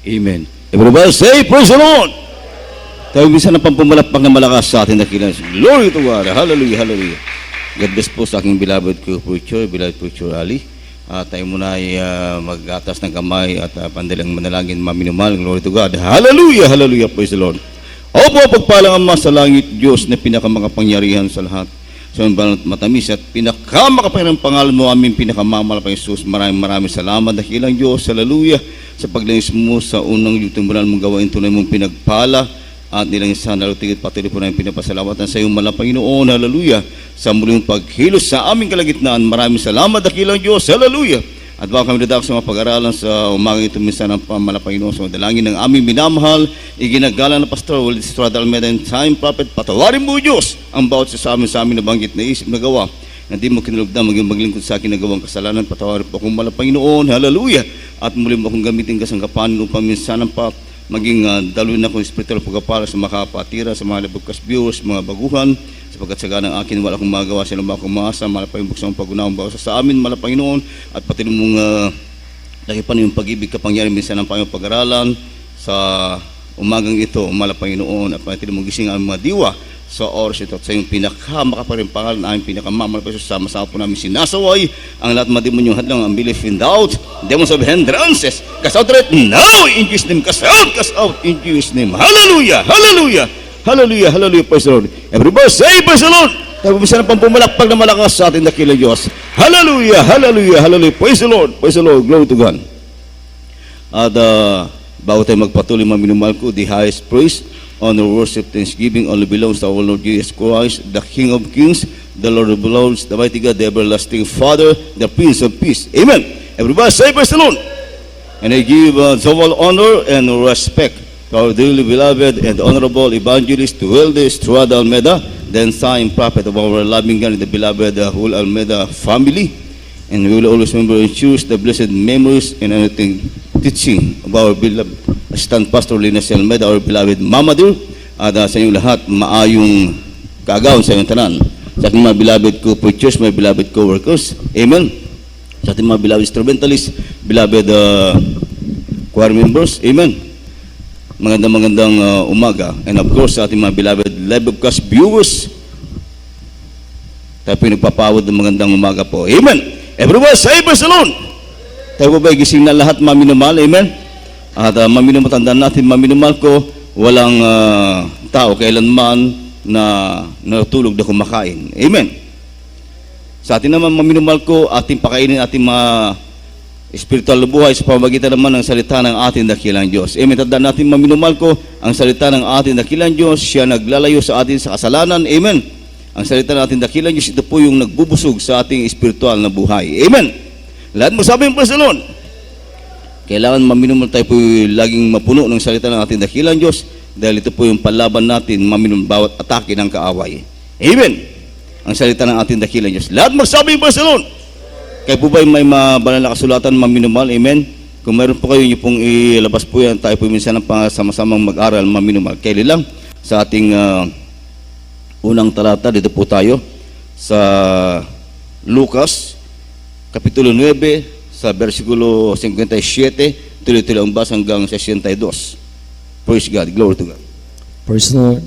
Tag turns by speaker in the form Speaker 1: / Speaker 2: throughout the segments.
Speaker 1: Amen. Everybody say, praise the Lord! Tayo minsan na pampumalapak na malakas sa ating dakilan. Glory to God. Hallelujah, hallelujah. God bless po sa aking beloved co-preacher, beloved preacher Ali. Tayo muna ay mag-atas ng kamay at pandalang manalangin maminumal. Glory to God. Hallelujah, hallelujah, praise the Lord. Opo, pagpalang Ama sa langit, Diyos na pinakamakapangyarihan sa lahat. Sa matamis at pinakamakapangyarihang pangalan mo, aming pinakamamalaking Jesus. Maraming salamat, dakilang Diyos. Hallelujah. Sa paglingis mo sa unang yutumbulan mong gawain, tunay mong pinagpala at nilang isa na lutigit patuloy po namin pinapasalamatan sa iyong malang Panginoon. Hallelujah. Sa muling paghilos sa aming kalagitnaan, maraming salamat, dakilang Diyos. Hallelujah. At bago kami dadako sa mga pag-aralan sa umagang ito minsan ng malang Panginoon sa dalangin ng aming minamahal, iginagala na Pastor Willie Estrada Almeida and Time Prophet, patawarin mo Diyos ang bawat sa amin nabanggit na isip na gawa na di mo kinulugdan maging maglingkod sa akin na gawang kasalanan. Patawarin po akong malang Panginoon. Hallelujah. At muli mo akong gamitin kasangkapan upang minsan pa maging daluin na akong spiritual pagkapala sa mga kapatira, sa mga labagkas viewers, mga baguhan, sapagkat saga ng akin wala akong magawa sa lumang kumasa, malapang buksan ang pag-unawang bawasa sa amin, malapang Panginoon, at pati mong lakipan yung pag-ibig kapangyari minsan ng Panginoon pag-aralan sa umagang ito, malapang Panginoon, at pati mong gising ang mga diwa sa oras ito at sa iyong pinakamakaparing pangalan na aming pinakamalapang sama-sama po namin sinasaway ang lahat madimonyo hadlang ang belief in doubt, demons of hindrances, cast out right now in Jesus' name, cast out in Jesus' name. Hallelujah, hallelujah, hallelujah, hallelujah, praise the Lord. Everybody say praise the Lord. Tayo bisa na pampumalakpag na malakas sa ating dakilang Diyos. Hallelujah, hallelujah, hallelujah, praise the Lord, glory to God. At bago tayo magpatuloy maminumal ko, the highest praise, honor, worship, thanksgiving only belongs to our Lord Jesus Christ, the King of Kings, the Lord of Lords, the mighty God, the everlasting Father, the Prince of Peace. Amen. Everybody say praise the Lord. And I give double honor and respect to our dearly beloved and honorable evangelist to Wilde Estrada Almeida, the ensign prophet of our loving God and the beloved whole Almeida family. And we will always remember and choose the blessed memories and anything teaching of our beloved Assistant Pastor Linus Almeida, our beloved Mama dear, at sa inyong lahat, maayong kaagawon sa inyong tanan. Sa ating mga beloved co-preachers, my beloved co-workers, amen. Sa ating mga beloved instrumentalists, beloved choir members, amen. Magandang umaga. And of course, sa ating mga beloved live broadcast viewers, tayo po nagpapawad ng magandang umaga po. Amen. Everyone, say praise the Lord. Tayo po ba gising na lahat maminumal, amen. At maminumal, tandaan natin, maminumal ko, walang tao kailanman na natulog na kumakain. Amen. Sa atin naman maminumal ko, ating pakainin ating mga spiritual na buhay sa pamamagitan naman ng salita ng ating dakilang Diyos. Amen. Tandaan natin, maminumal ko, ang salita ng ating dakilang Diyos, siya naglalayo sa atin sa kasalanan. Amen. Ang salita ng ating dakilang Diyos, ito po yung nagbubusog sa ating spiritual na buhay. Amen. Lahat mo sabi yung praise the Lord. Kailangan maminumal tayo po laging mapuno ng salita ng ating dakilang Diyos dahil ito po yung palaban natin, maminumal bawat atake ng kaaway. Amen. Ang salita ng ating dakilang Diyos. Lahat magsabi yung praise the Lord. Kaya po ba may mabanal na kasulatan maminumal? Amen. Kung mayroon po kayo, nyo pong ilabas po yan, tayo po minsan ng sama-samang mag-aral maminumal. Kailan lang sa ating unang talata, dito po tayo sa Lucas Kapitulo 9 sa versikulo 57, tuloy-tuloy ang basa hanggang 62. Praise God, glory to God.
Speaker 2: Praise the Lord.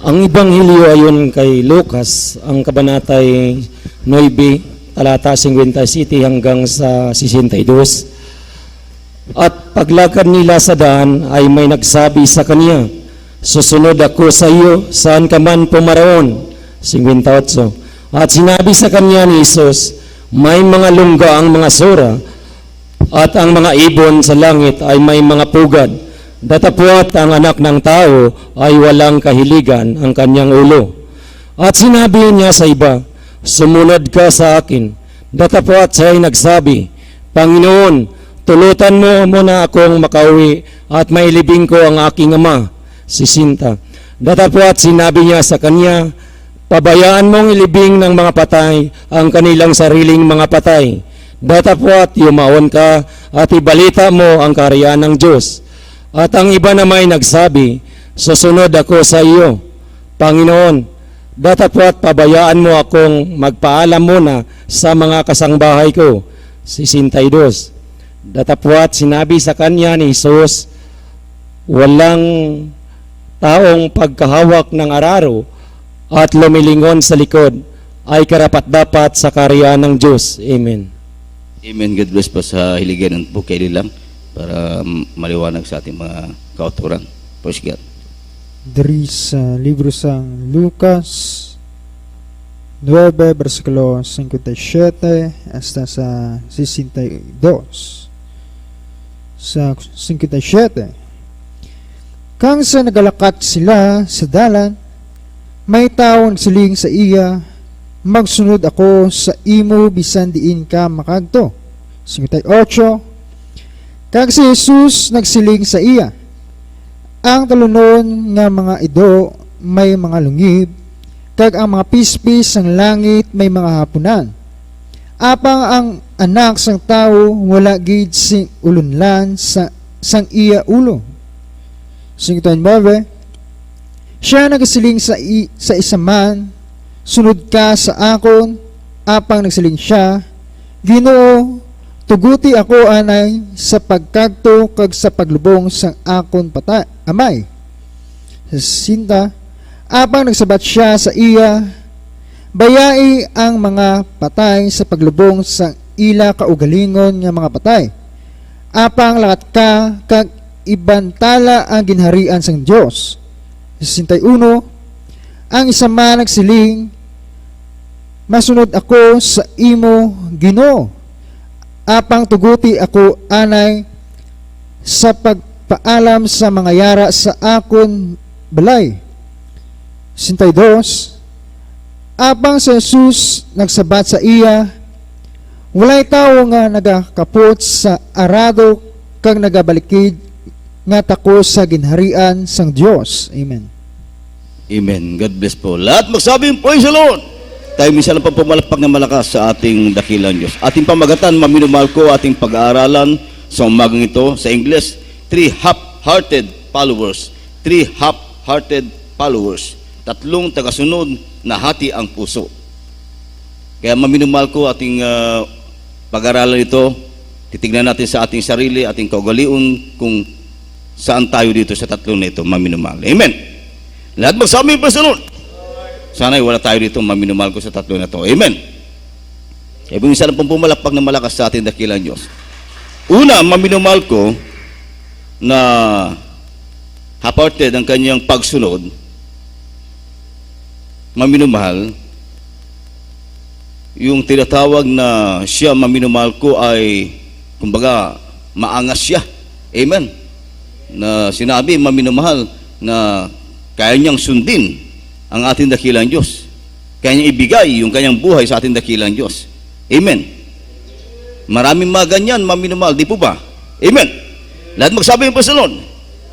Speaker 2: Ang Ebanghelyo ayon kay Lucas, ang kabanatay 9, talata 57 hanggang sa 62. At paglakad nila sa daan ay may nagsabi sa kanya, "Susunod ako sa iyo, saan ka man pumaroon." 58. At sinabi sa kanya ni Jesus, "May mga lungga ang mga sura, at ang mga ibon sa langit ay may mga pugad. Datapwat ang anak ng tao ay walang kahiligan ang kanyang ulo." At sinabi niya sa iba, "Sumunod ka sa akin." Datapwat siya ay nagsabi, "Panginoon, tulutan mo muna akong makauwi at mailibing ko ang aking ama." 60. Datapwat sinabi niya sa kanya, "Pabayaan mong ilibing ng mga patay ang kanilang sariling mga patay. Datapwat yumaon ka at ibalita mo ang kaharian ng Diyos." At ang iba naman ay nagsabi, "Susunod ako sa iyo." Panginoon, datapwat pabayaan mo akong magpaalam muna sa mga kasangbahay ko. 62. Datapwat sinabi sa kanya ni Jesus, walang taong pagkahawak ng araro at lumilingon sa likod ay karapat-dapat sa kaharian ng Diyos. Amen.
Speaker 1: Amen. God bless po sa hiliganan po kaili lang para maliwanag sa ating mga kauturan. Praise God.
Speaker 3: Dari sa libro sang Lucas 9, versikulo 57 hasta sa 62. Sa 57. Kang sa nagalakat sila sa dalan, may tao nagsiling sa iya, magsunod ako sa imo bisan diin ka makadto. 58. Kag si Jesus nagsiling sa iya, ang talunon nga mga ido may mga lungib, kag ang mga pispis ng langit may mga hapunan. Apang ang anak sang tao wala gid sing ulunlan sang iya ulo. 59. Siya nagsiling sa isa man, sunod ka sa akon, apang nagsiling siya, Ginoo, tuguti ako anay sa pagkadto kag sa paglubong sang akon amay. Sa 60, apang nagsabat siya sa iya, bayai ang mga patay sa paglubong sang ila kaugalingon nga mga patay. Apang lakat ka kag ibantala ang ginharian sang Dios. 61, ang isa man nagsiling, masunod ako sa imo, Ginoo, apang tuguti ako anay sa pagpaalam sa mga yara sa akon balay. 62, apang si Jesus nagsabat sa iya, walay tao nga nagakapot sa arado kag nagabalikid nga tako sa ginharian sang Dios. Amen.
Speaker 1: Amen. God bless po. Lahat magsabing, praise the Lord. Tayo minsan lang pumalakpak ng malakas sa ating dakilang Diyos. Ating pamagatan, maminumahal ko, ating pag-aaralan sa umagang ito sa English, 3 half-hearted followers. 3 half-hearted followers. 3 tagasunod na hati ang puso. Kaya maminumahal ko, ating pag-aaralan ito, titignan natin sa ating sarili, ating kaugalian, kung saan tayo dito sa 3 na ito, maminumahal. Amen. Lahat magsabi pa sa Lord. Sana'y wala tayo dito, maminumahal ko sa 3 na ito. Amen. Kaya isa lang pong pumalakpak ng malakas sa ating dakilang Diyos. Una, maminumahal ko na half-hearted ang kanyang pagsunod. Maminumahal, yung tinatawag na siya maminumahal ko ay, kumbaga, maangas siya. Amen. Na sinabi, maminumahal, na kaya niyang sundin ang ating dakilang Diyos. Kaya niyang ibigay yung kanyang buhay sa ating dakilang Diyos. Amen. Maraming mga ganyan, maminumahal, di po ba? Amen. Lahat magsabi yung pasalon.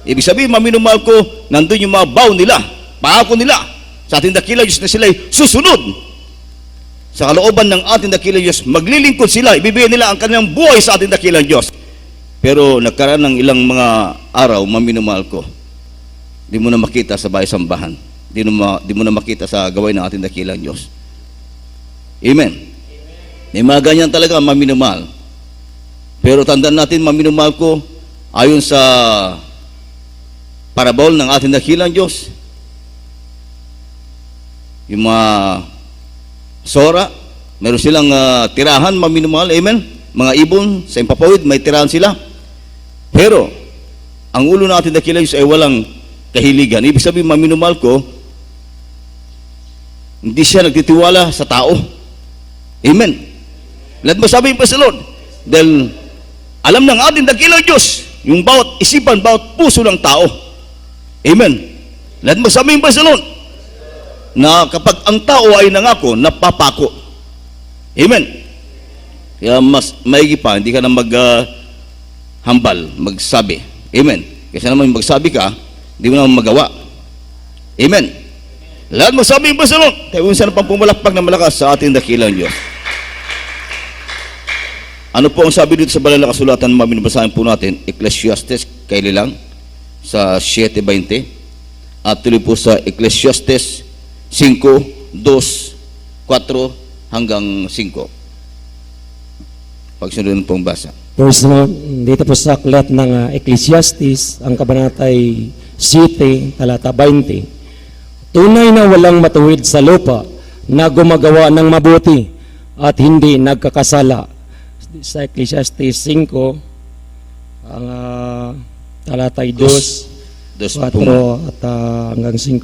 Speaker 1: Ibig sabihin, maminumahal ko, nandun yung mga vow nila, pangako nila sa ating dakilang Diyos na sila'y susunod sa kalooban ng ating dakilang Diyos. Maglilingkod sila, ibibigay nila ang kanilang buhay sa ating dakilang Diyos. Pero nagkaroon ng ilang mga araw, maminumahal ko, di mo na makita sa bahay sambahan, di mo na makita sa gawain ng ating dakilang Diyos. Amen. May mga ganyan talaga, maminumahal. Pero tandaan natin, maminumahal ko, ayon sa parabol ng ating dakilang Diyos, yung mga sora, meron silang tirahan, maminumahal. Amen. Mga ibon, sa impapawid, may tirahan sila. Pero, ang ulo natin dakilang Diyos ay walang kahiligan. Ibig sabihin, maminumahal ko, hindi siya nagtitiwala sa tao. Amen. Lahat masabi yung pasalon. Dahil, alam ng ating dakilang Diyos, yung bawat isipan, bawat puso ng tao. Amen. Lahat masabi yung pasalon, na kapag ang tao ay nangako, napapako. Amen. Kaya mas maigi pa, hindi ka na hambal, magsabi. Amen. Kasi naman magsabi ka, hindi mo naman magawa. Amen. Lahat magsabi yung pasalon. Tayo minsan pang pumalakpak na malakas sa ating dakilang Diyos. Ano po ang sabi dito sa banal na kasulatan, mabinabasahin po natin, Ecclesiastes, kaili lang, sa 7:20. At tuloy po sa Ecclesiastes 5:2, 4 hanggang 5. Pagsunod pong basa.
Speaker 2: Verse 1, dito po sa aklat ng Ecclesiastes, ang kabanatay 7, talata 20. Tunay na walang matuwid sa lupa na gumagawa ng mabuti at hindi nagkakasala. Sa Ecclesiastes 5, ang talatay 2, 4 at hanggang 5.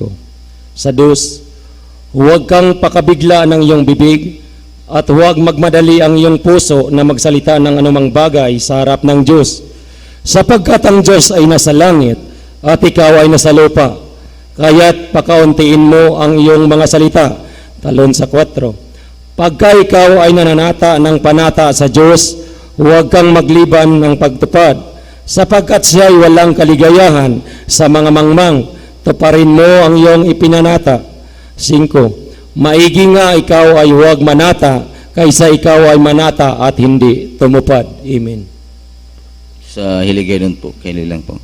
Speaker 2: Sa 2, huwag kang pakabigla ng iyong bibig at huwag magmadali ang iyong puso na magsalita ng anumang bagay sa harap ng Diyos. Sapagkat ang Diyos ay nasa langit at ikaw ay nasa lupa. Kaya't pakauntiin mo ang iyong mga salita. Talon sa 4. Pagka ikaw ay nananata ng panata sa Diyos, huwag kang magliban ng pagtupad. Sapagkat siya ay walang kaligayahan sa mga mangmang, tuparin mo ang iyong ipinanata. 5. Maigi nga ikaw ay huwag manata, kaysa ikaw ay manata at hindi tumupad. Amen.
Speaker 1: Sa hiligay nun po, kaili lang po.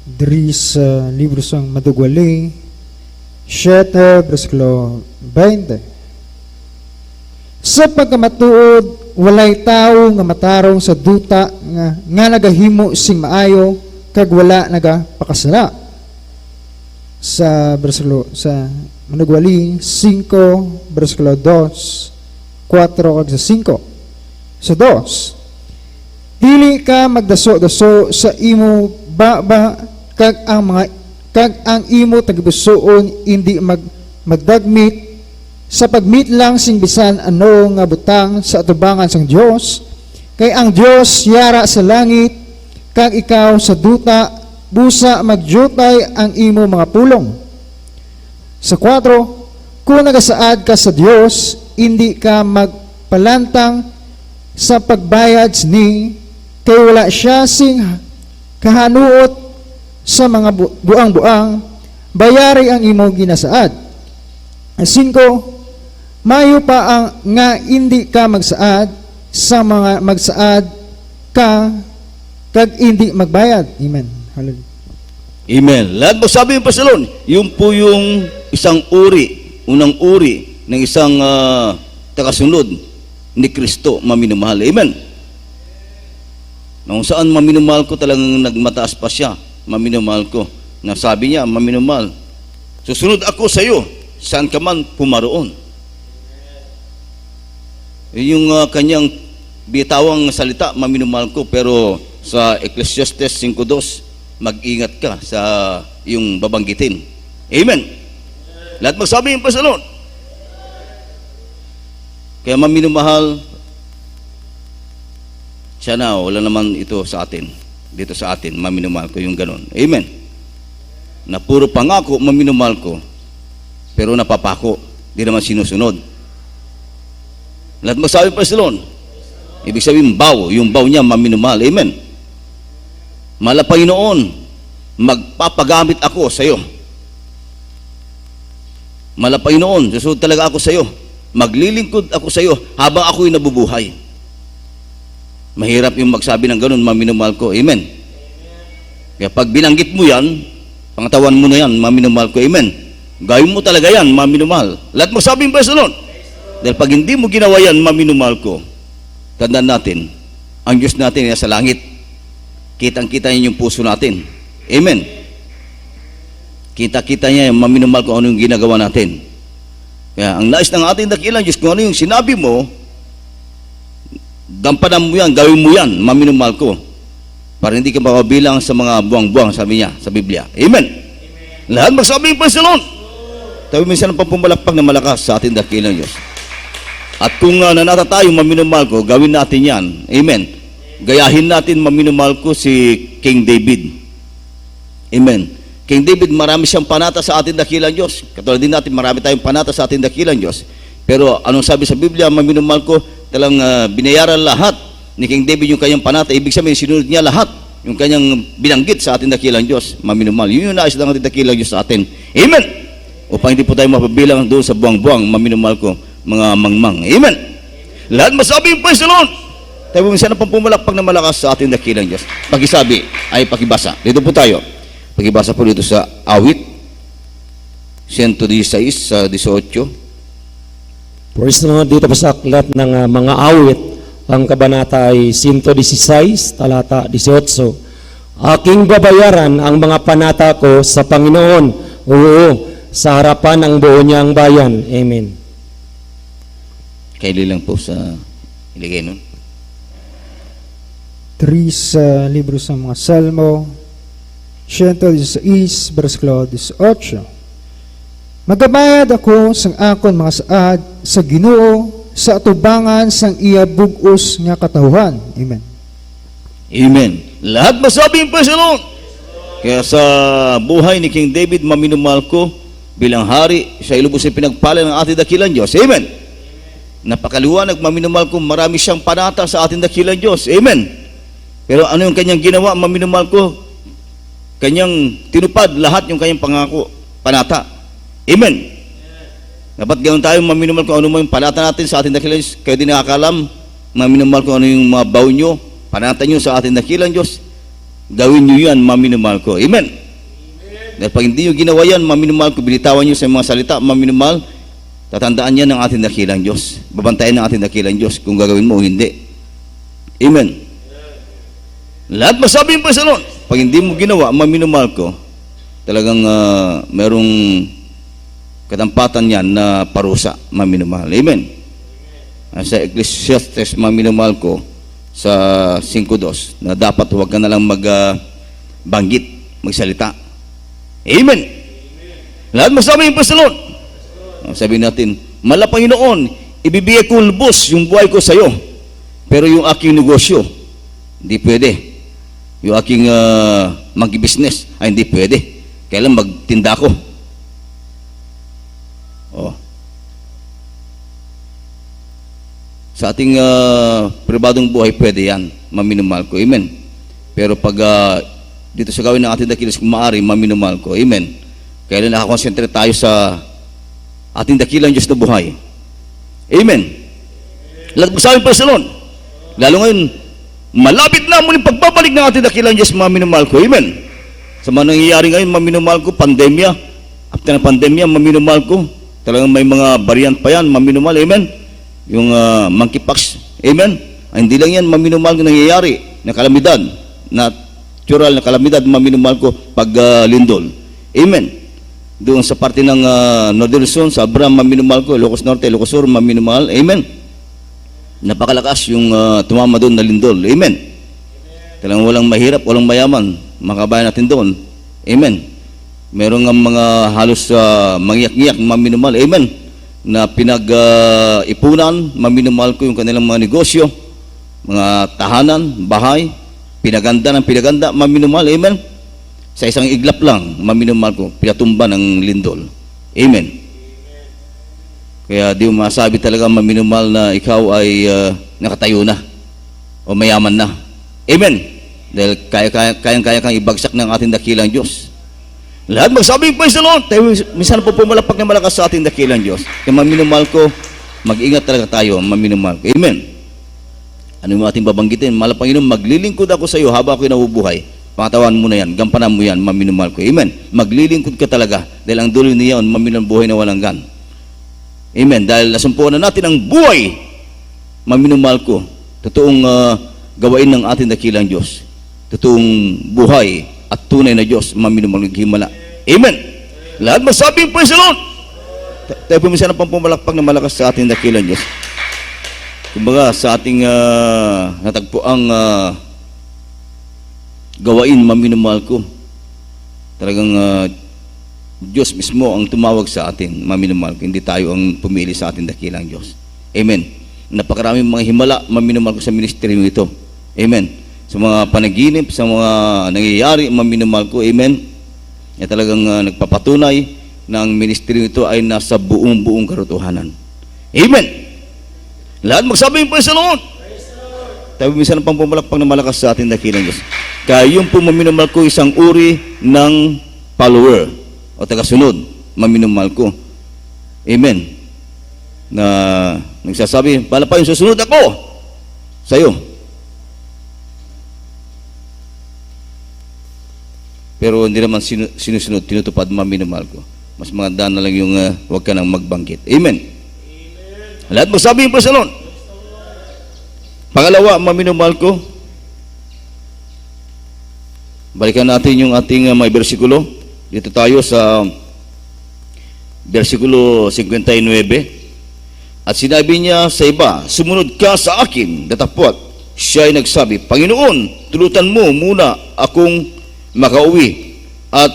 Speaker 3: Diri sa libro sang Madugwali, 7, versikulo 20. Sa pagkamatuod, walay tao nga matarong sa duta nga nagahimo sing maayo, kag wala nagapakasala. Sa versikulo sa Manugwali 5 versikulo 2, 4 kag sa 5. Sa 2, dili ka magdaso-daso sa imo baba kag ang imo tagibusoon hindi magdagmit sa pagmeet lang sing bisan ano nga butang sa atubangan sang Dios, kay ang Dios yara sa langit kag ikaw sa duta busa magjutay ang imo mga pulong. Sa 4, kung nagasaad ka sa Dios, hindi ka magpalantang sa pagbayad ni, kay wala siya sing kahanuot sa mga buang-buang, bayari ang imo ginasaad. 5, mayo pa ang nga hindi ka magsaad sa mga magsaad ka kag hindi magbayad. Amen. Hallelujah.
Speaker 1: Amen. Lahat magsabi yung pasalon, yung po yung isang unang uri ng isang tagasunod ni Kristo, maminumahal. Amen. Nung saan maminumahal ko, talagang nagmataas pa siya. Maminumahal ko. Nasabi niya, maminumahal, susunod ako sa iyo, saan ka man pumaroon. Yung kanyang bitawang salita, maminumahal ko, pero sa Ecclesiastes 5:2, mag-ingat ka sa yung babanggitin. Amen. Lahat magsabi yung pasalon. Kaya maminumahal, siya na, wala naman ito sa atin. Dito sa atin, maminumahal ko yung ganon. Amen. Na puro pangako, maminumahal ko, pero napapako, di naman sinusunod. Lahat magsabi yung pasalon. Ibig sabihin, yung bow niya, maminumahal. Amen. Malapay noon, magpapagamit ako sa iyo. Malapay noon, susunod talaga ako sa iyo. Maglilingkod ako sa iyo habang ako'y nabubuhay. Mahirap yung magsabi ng ganun, maminumahal ko. Amen. Kaya pag binanggit mo yan, pangatawan mo na yan, maminumahal ko. Amen. Gawin mo talaga yan, maminumahal. Lahat magsabi yung pasalon. Dahil pag hindi mo ginawa yan, maminumahal ko, tandaan natin, ang Diyos natin ay sa langit. Kitang-kita niya yung puso natin. Amen. Kita-kita niya yung maminumahal kung ano yung ginagawa natin. Kaya ang nais ng ating dakilang Diyos, kung ano yung sinabi mo, gampanan mo yan, gawin mo yan, maminumahal ko. Para hindi ka makabilang sa mga buwang-buwang, sabi niya sa Biblia. Amen. Lahat magsabi yung pansalon. Tayo minsan ang pampumalakpak na malakas sa ating dakilang Diyos. At kung nanata tayo, maminumahal ko, gawin natin yan. Amen. Gayahin natin, maminumahal ko, si King David. Amen. King David, marami siyang panata sa ating dakilang Diyos. Katulad din natin, marami tayong panata sa ating dakilang Diyos. Pero anong sabi sa Biblia, maminumahal ko, talang binayaran lahat ni King David yung kanyang panata. Ibig sabihin, sinunod niya lahat yung kanyang binanggit sa ating dakilang Diyos. Maminumahal. Yun yung nais ng ating dakilang Diyos sa atin. Amen. Upang hindi po tayo mapabilang doon sa buwang-buwang, maminumahal ko, mga mangmang. Amen. Lahat masabi yung Panginoon. Tayo minsan na pumalakpak na malakas sa ating dakilang Diyos. Pakisabi ay pakibasa. Dito po tayo. Pakibasa po dito sa Awit 116 sa 18.
Speaker 2: First dito pa sa aklat ng mga awit, ang kabanata ay 116, talata 18. Aking babayaran ang mga panata ko sa Panginoon, oo, sa harapan ng buo niyang bayan. Amen.
Speaker 1: Kaili lang po sa iligay nun.
Speaker 3: 3 sa libro sa mga Salmo, 116, versikulo 18. Magabayad ako sang akon mga saad sa Ginoo sa atubangan sang iya bug-os nga katawhan. Amen.
Speaker 1: Amen. Lahat masabing praise the Lord. Kaya sa buhay ni King David, maminumahal ko bilang hari, siya ilubos ay pinagpala ng ating dakilang Diyos. Amen. Napakaliwanag, maminumahal ko, marami siyang panata sa ating dakilang Diyos. Amen. Pero ano yung kanyang ginawa, maminumahal ko? Kanyang tinupad lahat yung kanyang pangako, panata. Amen. Dapat ganoon tayo maminumahal kung ano mo yung panata natin sa ating dakilang Diyos. Kayo din nakakalam, maminumahal kung ano yung mga baw nyo, panata nyo sa ating dakilang Diyos. Gawin nyo yan, maminumahal ko. Amen. Dahil pag hindi nyo ginawa yan, maminumahal ko, binitawan nyo sa mga salita, maminumahal, tatandaan yan ng ating dakilang Diyos. Babantayan ng ating dakilang Diyos kung gagawin mo o hindi. Amen. Lahat masabing pa sa Lord. Pag hindi mo ginawa, maminumahal ko, talagang merong katampatan yan na parusa, maminumahal. Amen. Sa Ecclesiastes, maminumahal ko sa 5:2 na dapat huwag ka na lang magbanggit, magsalita. Amen. Lahat masabing pa sa Lord. Sabihin natin, mala Panginoon, ibibigay ko lubos yung buhay ko sa iyo, pero yung aking negosyo, hindi pwede. Yung aking mag-business, ay hindi pwede. Kailan magtinda ko. Oh. Sa ating pribadong buhay, pwede yan. Maminumahal ko. Amen. Pero pag dito sa gawin ng ating dakilang kung maaari, maminumahal ko. Amen. Kailan nakakonsentrate tayo sa ating dakilang Diyos na buhay. Amen. Lahat mo sa amin, Praise the Lord. Lalo ngayon, malapit na muling pagbabalik ng ating dakilang Diyos, maminumahal ko. Amen. Sa mga nangyayari ngayon, maminumahal ko, pandemya. After ng pandemya, maminumahal ko. Talagang may mga variant pa yan, maminumahal. Amen. Yung monkeypox. Amen. Ay, hindi lang yan, maminumahal ko nangyayari na kalamidad. Natural na kalamidad, maminumahal ko pag lindol. Amen. Doon sa parte ng Northern Luzon, sa Abram, maminumahal ko. Ilocos Norte, Ilocos Sur, maminumahal. Amen. Napakalakas yung tumama doon na lindol. Amen. Talagang walang mahirap, walang mayaman. Makabayan natin doon. Amen. Meron nga mga halos mangyak-ngyak, maminumahal. Amen. Na pinag-ipunan, maminumahal ko yung kanilang mga negosyo, mga tahanan, bahay, pinaganda ng pinaganda, maminumahal. Amen. Sa isang iglap lang, maminumahal ko, pinatumba ng lindol. Amen. Kaya di mo masabi talaga maminumahal na ikaw ay nakatayo na o mayaman na. Amen. Dahil kayang-kaya kang ibagsak ng ating dakilang Diyos. Lahat magsabing praise the Lord. Tayo minsan po pumalapak na malakas sa ating dakilang Diyos. Kaya maminumahal ko, mag-ingat talaga tayo, maminumahal ko. Amen. Ano yung ating babanggitin? Mahal na Panginoon, maglilingkod ako sa iyo habang ako'y nabubuhay. Pangatawan mo na yan, gampanan mo yan, maminumahal ko. Amen. Maglilingkod ka talaga dahil ang dulo niya maminumahal buhay na walang gan. Amen. Dahil nasumpuan na natin ang buhay, maminumahal ko. Totoong gawain ng ating dakilang Diyos. Totoong buhay at tunay na Diyos, maminumahal himala. Amen. Lahat masabing praise the Lord. Tayo pumisan ng pampumalakpak na malakas sa ating dakilang Diyos. Kumbaga sa ating natagpuang gawain, maminumahal ko. Talagang Diyos mismo ang tumawag sa atin, maminumahal ko. Hindi tayo ang pumili sa ating dakilang Diyos. Amen. Napakaraming mga himala, maminumahal ko sa ministeryo ito. Amen. Sa mga panaginip, sa mga nangyayari, maminumahal ko. Amen. Kaya talagang nagpapatunay na ang ministeryo ito ay nasa buong karotohanan. Amen. Lahat magsabi yung praise the Lord. Tayo minsan ang pampumalakpak na malakas sa ating dakilang Diyos. Kaya yung po maminumahal ko, isang uri ng follower o tagasunod, maminumahal ko. Amen. Na nagsasabi, pala pa yung susunod ako sa iyo. Pero hindi naman sinusunod, tinutupad, maminumahal ko. Mas maganda na lang yung huwag ka nang magbanggit. Amen. Lahat magsabi yung praise the Lord. Pangalawa, maminumahal ko, balikan natin yung ating mga bersikulo. Dito tayo sa bersikulo 59. At sinabi niya sa iba, sumunod ka sa akin, datapwat. Siya ay nagsabi, Panginoon, tulutan mo muna akong makauwi at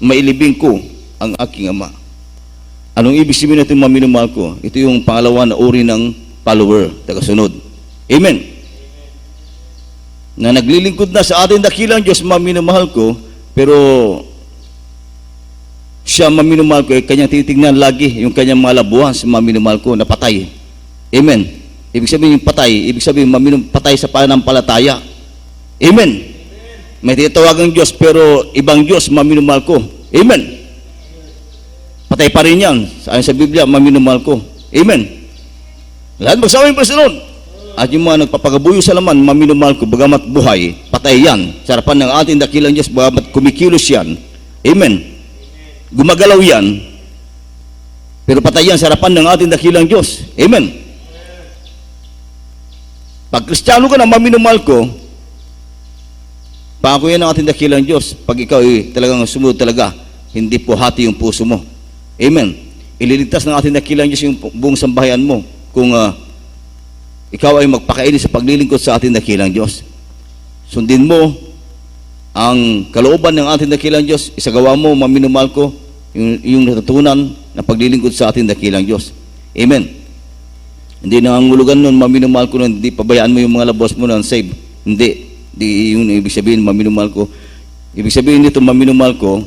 Speaker 1: mailibing ko ang aking ama. Anong ibig sabihin natin maminumahal ko? Ito yung pangalawa na uri ng follower, tagasunod. Amen. Na naglilingkod na sa ating dakilang Diyos, maminumahal ko, pero siya maminumahal ko, kanyang titignan lagi yung kanyang mga labuhan sa maminumahal ko na patay. Amen. Ibig sabihin yung patay, ibig sabihin patay sa pananampalataya. Amen. May tinatawagang Diyos, pero ibang Diyos maminumahal ko. Amen. Patay pa rin yan. Sa Biblia, maminumahal ko. Amen. Lahat magsawa yung Panginoon. At yung mga nagpapagabuyo sa laman, maminumahal ko, bagamat buhay, patay yan. Sa harapan ng ating dakilang Diyos, bagamat kumikilos yan. Amen. Gumagalaw yan, pero patay yan sa harapan ng ating dakilang Diyos. Amen. Pag Kristiyano ka na maminumahal ko, pangako yan ng ating dakilang Diyos. Pag ikaw ay talagang sumunod talaga, hindi po hati yung puso mo. Amen. Ililigtas ng ating dakilang Diyos yung buong sambahayan mo kung ikaw ay magpakaini sa paglilingkod sa ating dakilang Diyos. Sundin mo ang kalooban ng ating dakilang Diyos, isagawa mo, maminumahal ko, yung natutunan na paglilingkod sa ating dakilang Diyos. Amen. Hindi nangangulugan nun, maminumahal ko nun, hindi pabayaan mo yung mga labos mo na save. Hindi. Hindi yung ibig sabihin, maminumahal ko. Ibig sabihin nito, maminumahal ko,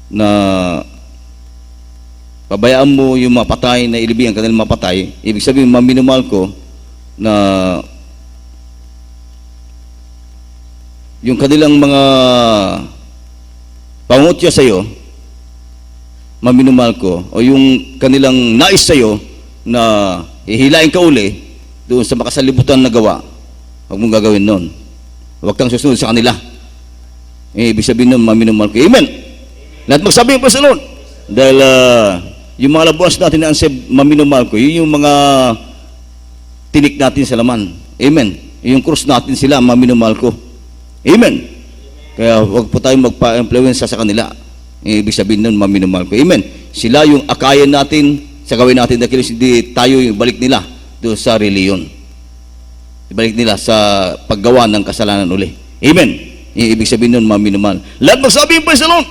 Speaker 1: na pabayaan mo yung mga patay na ilibing ang kanilang mapatay. Ibig sabihin, maminumahal ko na yung kanilang mga pangutya sa iyo, maminumahal ko, o yung kanilang nais sa iyo na ihilain ka uli doon sa makasalibutan na gawa, huwag mong gagawin nun. Huwag kang susunod sa kanila. Ibig sabihin nun, maminumahal ko. Amen. Lahat magsabi yung Panginoon. Dahil yung mga labuas natin na ansib, maminumahal ko, yun yung mga tinik natin sa laman. Amen. Yung krus natin sila, maminumahal ko. Amen. Kaya huwag po tayong magpa-influensya sa kanila. Ibig sabihin nun, maminumahal ko. Amen. Sila yung akayan natin sa gawin natin dahil hindi tayo yung balik nila doon sa reliyon. Ibalik nila sa paggawa ng kasalanan uli. Amen. Ibig sabihin nun, maminumahal. Lahat magsabi yung Panginoon.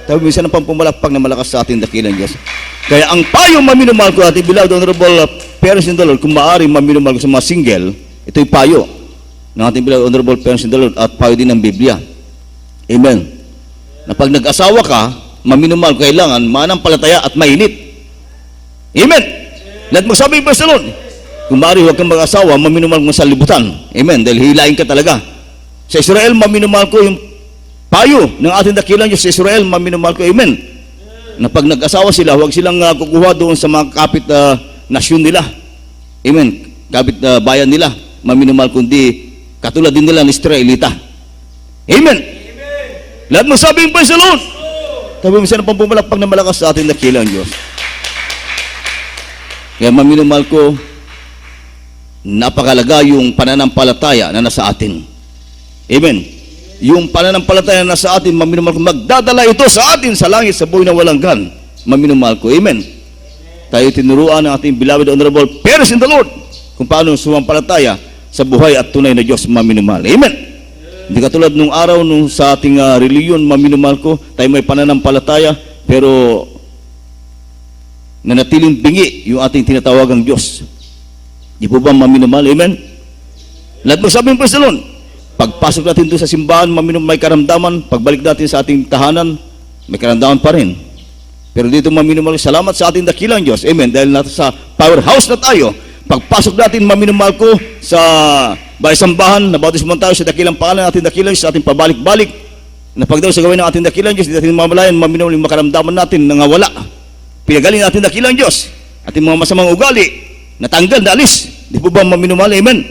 Speaker 1: Tabi minsan ng pampumalakpak na malakas sa ating dakilang Diyos. Kaya ang payo maminumahal ko, ating beloved honorable parents in the Lord, kung maaari maminumahal ko sa mga single, ito yung payo ng ating beloved honorable parents in the Lord at payo din ng Biblia. Amen. Na pag nag-asawa ka, maminumahal ko, kailangan manampalataya at mainit. Amen. Lahat magsabi yung Panginoon. Kung maaari huwag kang mag-asawa, maminumahal mo sa libutan. Amen. Dahil hilain ka talaga. Sa Israel, maminumahal ko yung payo ng ating dakilang Diyos sa Israel, maminumahal ko. Amen. Na pag nag-asawa sila, huwag silang kukuha doon sa mga kapit nasyon nila. Amen. Kapit bayan nila, maminumahal kundi katulad din nila ng Israelita. Amen. Lahat magsabi yung Panginoon. Tabi mo siya ng pampumalakpak na malakas sa ating dakilang Diyos. Kaya maminumahal ko, napakalaga yung pananampalataya na nasa atin. Amen. Yung pananampalataya na nasa atin, maminumahal ko, magdadala ito sa atin sa langit, sa buhay na walang gan. Maminumahal ko. Amen. Tayo tinuruan ng ating beloved honorable parents in the Lord kung paano sumampalataya sa buhay at tunay na Diyos, maminumahal. Amen. Hindi katulad nung araw nung sa ating reliyon, maminumahal ko, tayo may pananampalataya, pero nanatiling bingi yung ating tinatawagang Diyos. Di po ba maminumahal? Amen. Lahat magsabi ng Panginoon. Pagpasok natin doon sa simbahan, may karamdaman. Pagbalik natin sa ating tahanan, may karamdaman pa rin. Pero dito maminumahal, salamat sa ating dakilang Diyos. Amen. Dahil nasa powerhouse na tayo, pagpasok natin, maminumahal ko sa bahay-sambahan, nabautismuhan tayo sa dakilang pangalan natin dakilang Diyos, sa ating pabalik-balik. Na pagdaw sa gawin ng ating dakilang Diyos, di natin mamalayan, maminumahal yung makaramdaman natin, nangawala. Pinagaling natin dakilang Diyos. Ating mga masamang ugali, natanggal, naalis. Di po ba maminumahal? Amen.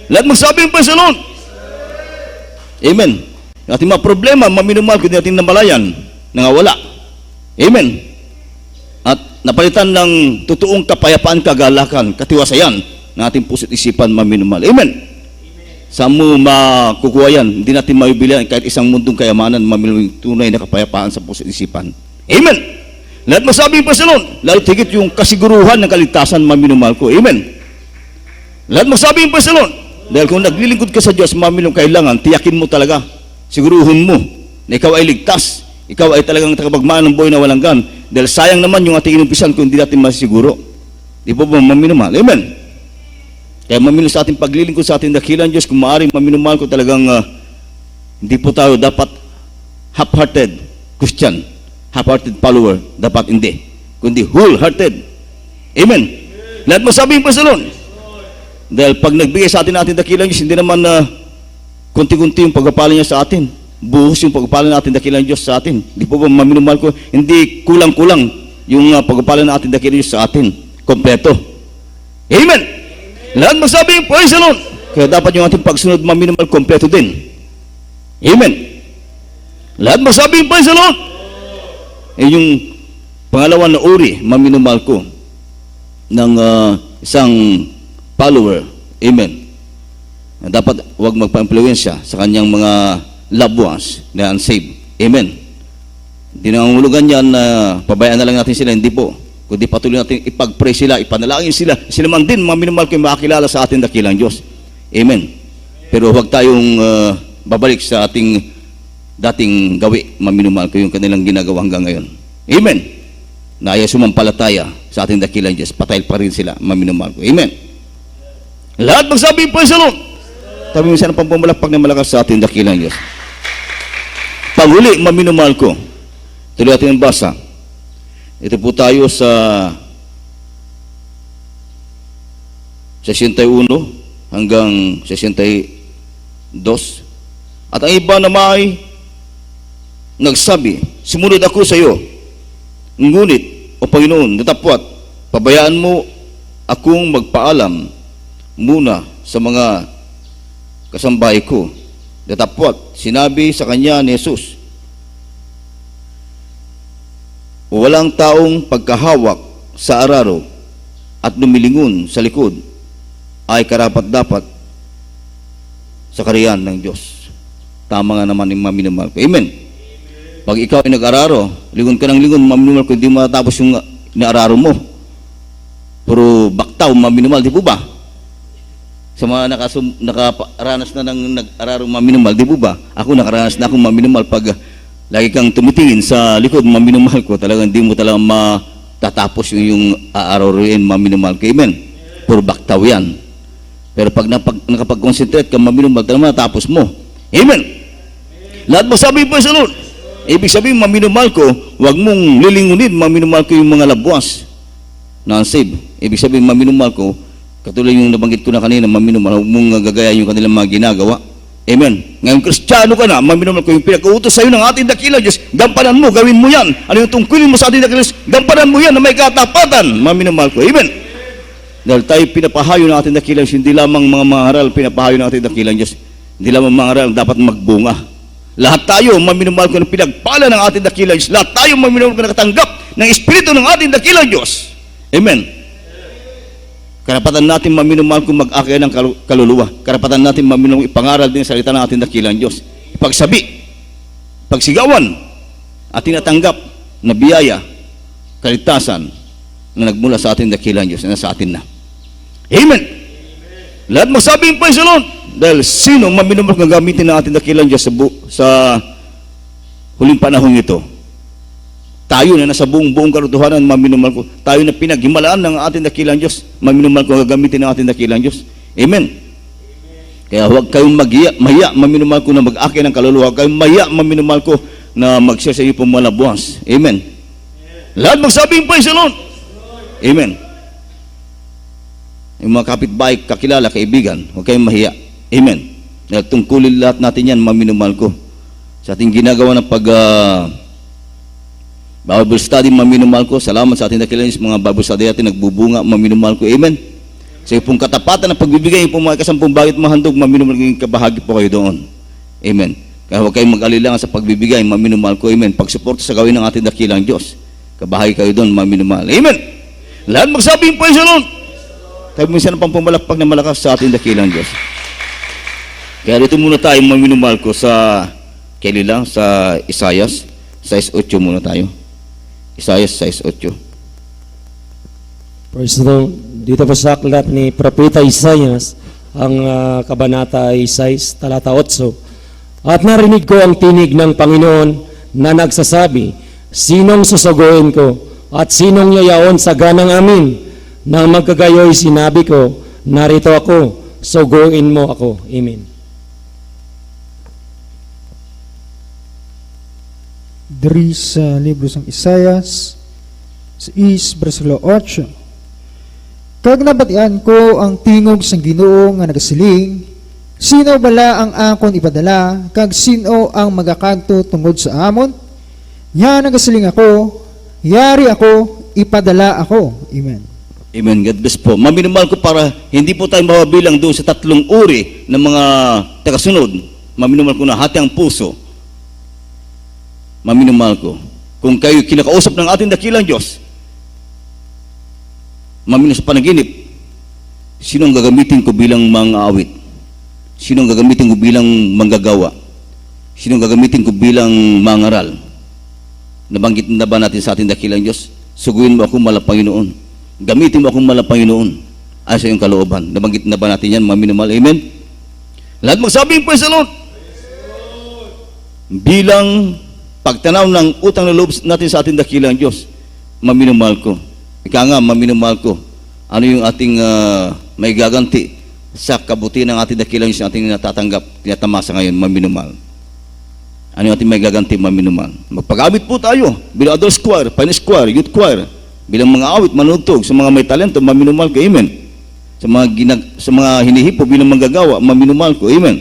Speaker 1: Lahat magsabi yung Panginoon. Amen. Yung ating mga problema, maminumahal, kung di natin namalayan, nangawala. Amen. At napalitan ng totoong kapayapaan, kagalakan, katiwasayan ng ating puso't isipan, maminumahal. Amen. Saan mo makukuha yan? Hindi natin maibilihan kahit isang mundong kayamanan, maminumahal, tunay na kapayapaan sa puso't isipan. Amen. Lahat masabing Panginoon, lalo tigit yung kasiguruhan ng kaligtasan, maminumahal ko. Amen. Lahat masabing Panginoon, dahil kung naglilingkod ka sa Diyos, maminumahal, kailangan tiyakin mo talaga, siguruhin mo na ikaw ay ligtas, ikaw ay talagang tagapagmana ng buhay na walang gan. Dahil sayang naman yung ating inumpisan kung hindi natin masiguro. Di po ba maminumahal? Amen. Kaya maminumahal sa ating paglilingkod sa ating dakilang Diyos, kung maaaring maminumahal ko talagang hindi po tayo dapat half-hearted Christian, half-hearted follower, dapat hindi. Kundi whole-hearted. Amen. Lahat masabing Panginoon. Dahil pag nagbigay sa atin dakilang Diyos, hindi naman kunti-kunti yung pagpapala niya sa atin. Buhos yung pagpapala natin dakilang Diyos sa atin. Di po ba maminumahal ko? Hindi kulang-kulang yung pagpapala natin dakilang Diyos sa atin. Kompleto. Amen. Lahat masabi, praise the Lord. Kaya dapat yung ating pagsunod maminumahal, kompleto din. Amen. Lahat masabi, praise the Lord. Yung pangalawa na uri, maminumahal ko ng isang follower. Amen. Dapat huwag magpa-impluensya sa kanyang mga loved ones na unsaved. Amen. Hindi nangangulugan yan na pabayaan na lang natin sila. Hindi po. Kundi patuloy natin ipag-pray sila, ipanalangin sila. Sila man din, maminumahal ko yung makakilala sa ating dakilang Diyos. Amen. Pero huwag tayong babalik sa ating dating gawi. Maminumahal ko yung kanilang ginagawa hanggang ngayon. Amen. Na ay sumampalataya sa ating dakilang Diyos. Patay pa rin sila. Maminumahal ko. Amen. Lahat magsabi po sa Lord. Tabi mo sana pampumulakpak na malakas sa ating dakilang Diyos. Panghuli, maminumahal ko. Tuloy natin ang basa. Ito po tayo sa 61 hanggang 62. At ang iba naman ay nagsabi, sumunod ako sa iyo. Ngunit, o Panginoon, datapwat, pabayaan mo akong magpaalam muna sa mga kasambahay ko. Datapwat, sinabi sa kanya ni Jesus, walang taong pagkahawak sa araro at lumilingon sa likod ay karapat-dapat sa kariyan ng Diyos. Tama nga naman yung maminumahal ko. Amen. Pag ikaw ay nag-araro, lingon ka ng lingon, maminumahal ko, hindi matapos yung inaararo mo. Puro baktaw, maminumahal, di po ba? Sa mga nakaranas na ng nag-araro maminumahal, di po ba? Ako nakaranas na akong maminumahal pag lagi kang tumitingin sa likod, maminumahal ko, talagang hindi mo talagang matatapos yung aararuin, maminumahal ko. Amen. Puro baktaw yan. Pero pag nakapag-concentrate ka, maminumahal, talagang matapos mo. Amen. Lahat masabi po sa Lord. Ibig sabihin, maminumahal ko, huwag mong lilingunin, maminumahal ko yung mga labwas na unsaved. Ibig sabihin, maminumahal ko, katulad yung nabanggit ko na kanina, maminumahal, huwag mong gagayahin yung kanilang mga ginagawa. Amen. Ngayon, Kristiyano ka na, maminumahal ko yung pinag-uutos sa iyo ng ating dakilang Diyos, gampanan mo, gawin mo yan. Ano yung tungkulin mo sa ating dakilang Diyos, gampanan mo yan na may katapatan, maminumahal ko. Amen. Dahil tayo pinapahayo ng ating dakilang Diyos, hindi lamang mga mangaral, pinapahayo ng ating dakilang Diyos, hindi lamang mangaral, dapat magbunga. Lahat tayo, maminumahal ko ng pinagpala ng ating dakilang Diyos, lahat tayo, maminumahal ko nakatanggap ng Espiritu ng ating dakilang Diyos. Amen. Karapatan natin maminumahal kung mag-akay ng kaluluwa. Karapatan natin maminumahal ipangaral din sa salita ng ating dakilang Diyos. Ipagsabi, pagsigawan, at tinatanggap na biyaya, kaligtasan na nagmula sa ating dakilang Diyos na sa atin na. Amen. Lahat masabing pa sa Lord. Dahil sino maminumahal kung gamitin ng ating dakilang Diyos sa huling panahon ito? Tayo na nasa buong karutuhanan, maminumahal ko. Tayo na pinaghimalaan ng ating dakilang Diyos, maminumahal ko gagamitin ng ating dakilang Diyos. Amen. Kaya huwag kayong mahiya, maminumahal ko na mag-akay ng kaluluwa. Huwag kayong mahiya, maminumahal ko na mag-share sa iyo pong mga labuhas. Amen. Lahat magsabing pa sa Lord. Amen. Yung mga kapitbahay, kakilala, kaibigan, huwag kayong mahiya. Amen. Dahil tungkulin lahat natin yan, maminumahal ko. Sa ating ginagawa ng Bible study, maminumahal ko. Salamat sa ating dakilang Diyos, mga Bible study natin nagbubunga, maminumahal ko. Amen. Sa iyong katapatan ng pagbibigay, yung mga kasampung bagit mahandog, maminumahal ko, yung kabahagi po kayo doon. Amen. Kaya huwag kayong mag-alilangan sa pagbibigay, maminumahal ko. Amen. Pagsuporta sa gawin ng ating dakilang Diyos. Kabahay kayo doon, mga minumahal. Amen. Lahat magsabing praise the Lord. Tayo minsan pang pumalakpak na malakas sa ating dakilang Diyos. Kaya dito muna tayo, mga minumahal ko, sa kailan lang, sa Isaias 6:8 muna tayo. Isaias 6:8.
Speaker 2: Praise the Lord. Dito po sa aklat ni Propeta Isaias, ang kabanata ay 6, talata 8. At narinig ko ang tinig ng Panginoon na nagsasabi, sinong susuguin ko at sinong yayaon sa ganang amin? Nang magkagayoy sinabi ko, narito ako, suguin mo ako. Amen.
Speaker 3: Dari sa libro ng Isaias 6, versikulo 8. Kag nabatian ko ang tingog sang Ginoo nga nagasiling, sino bala ang akon ipadala, kag sino ang magakadto tungod sa amon? Nya nagasiling ako, yari ako, ipadala ako. Amen.
Speaker 1: Amen. God bless po. Maminumahal ko, para hindi po tayo mababilang doon sa 3 uri ng mga tagasunod. Maminumahal ko na hati ang puso. Maminumahal ko, kung kayo kinakausap ng ating dakilang Diyos, maminum sa panaginip, sino ang gagamitin ko bilang mang-aawit? Sino ang gagamitin ko bilang manggagawa? Sino ang gagamitin ko bilang mangaral? Nabanggit na ba natin sa ating dakilang Diyos? Suguin mo ako, mahal Panginoon. Gamitin mo akong mahal Panginoon. Ay sa iyong kalooban. Nabanggit na ba natin yan, maminumahal? Amen? Lahat magsabing praise the Lord. Bilang pagtanaw ng utang na loob natin sa ating dakilang Diyos, maminumahal ko. Ika nga, maminumahal ko. Ano yung ating may gaganti sa kabutihan ng ating dakilang Diyos na ating natatanggap, tinatamasa ngayon, maminumahal. Ano yung ating may gaganti, maminumahal? Magpag-awit po tayo bilang adult choir, finance choir, youth choir, bilang mga awit, manutog, sa mga may talento, maminumahal ko. Amen. Sa mga hinihipo bilang manggagawa, maminumahal ko. Amen.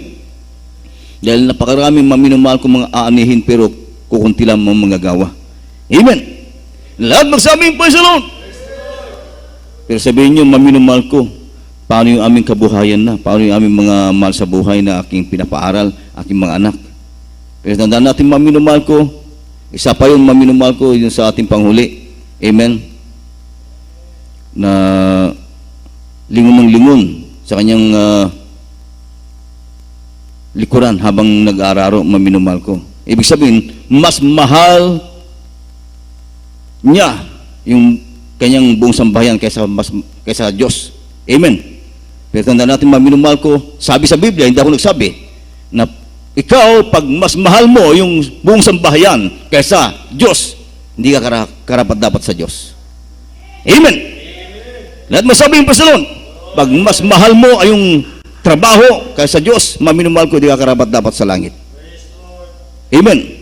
Speaker 1: Dahil napakaraming maminumahal ko mga aanihin, pero kukunti lang mga manggagawa. Amen. Lahat magsabing praise the Lord. Pero sabihin nyo, maminumahal ko, paano yung aming kabuhayan na? Paano yung aming mga mahal sa buhay na aking pinapaaral, aking mga anak? Pero tandaan natin, maminumahal ko, isa pa yun, maminumahal ko, yun sa ating panghuli. Amen. Na lingon ng lingon sa kanyang likuran habang nag-aararo, maminumahal ko. Ibig sabihin, mas mahal niya yung kanyang buong sambahayan kaysa Diyos. Amen. Pero tandaan natin, maminumahal ko, sabi sa Biblia, hindi ako nagsabi, na ikaw, pag mas mahal mo yung buong sambahayan kaysa Diyos, hindi ka karapat dapat sa Diyos. Amen. Lahat masabing pasalon, pag mas mahal mo ay yung trabaho kaysa Diyos, maminumahal ko, hindi ka karapat dapat sa langit. Amen.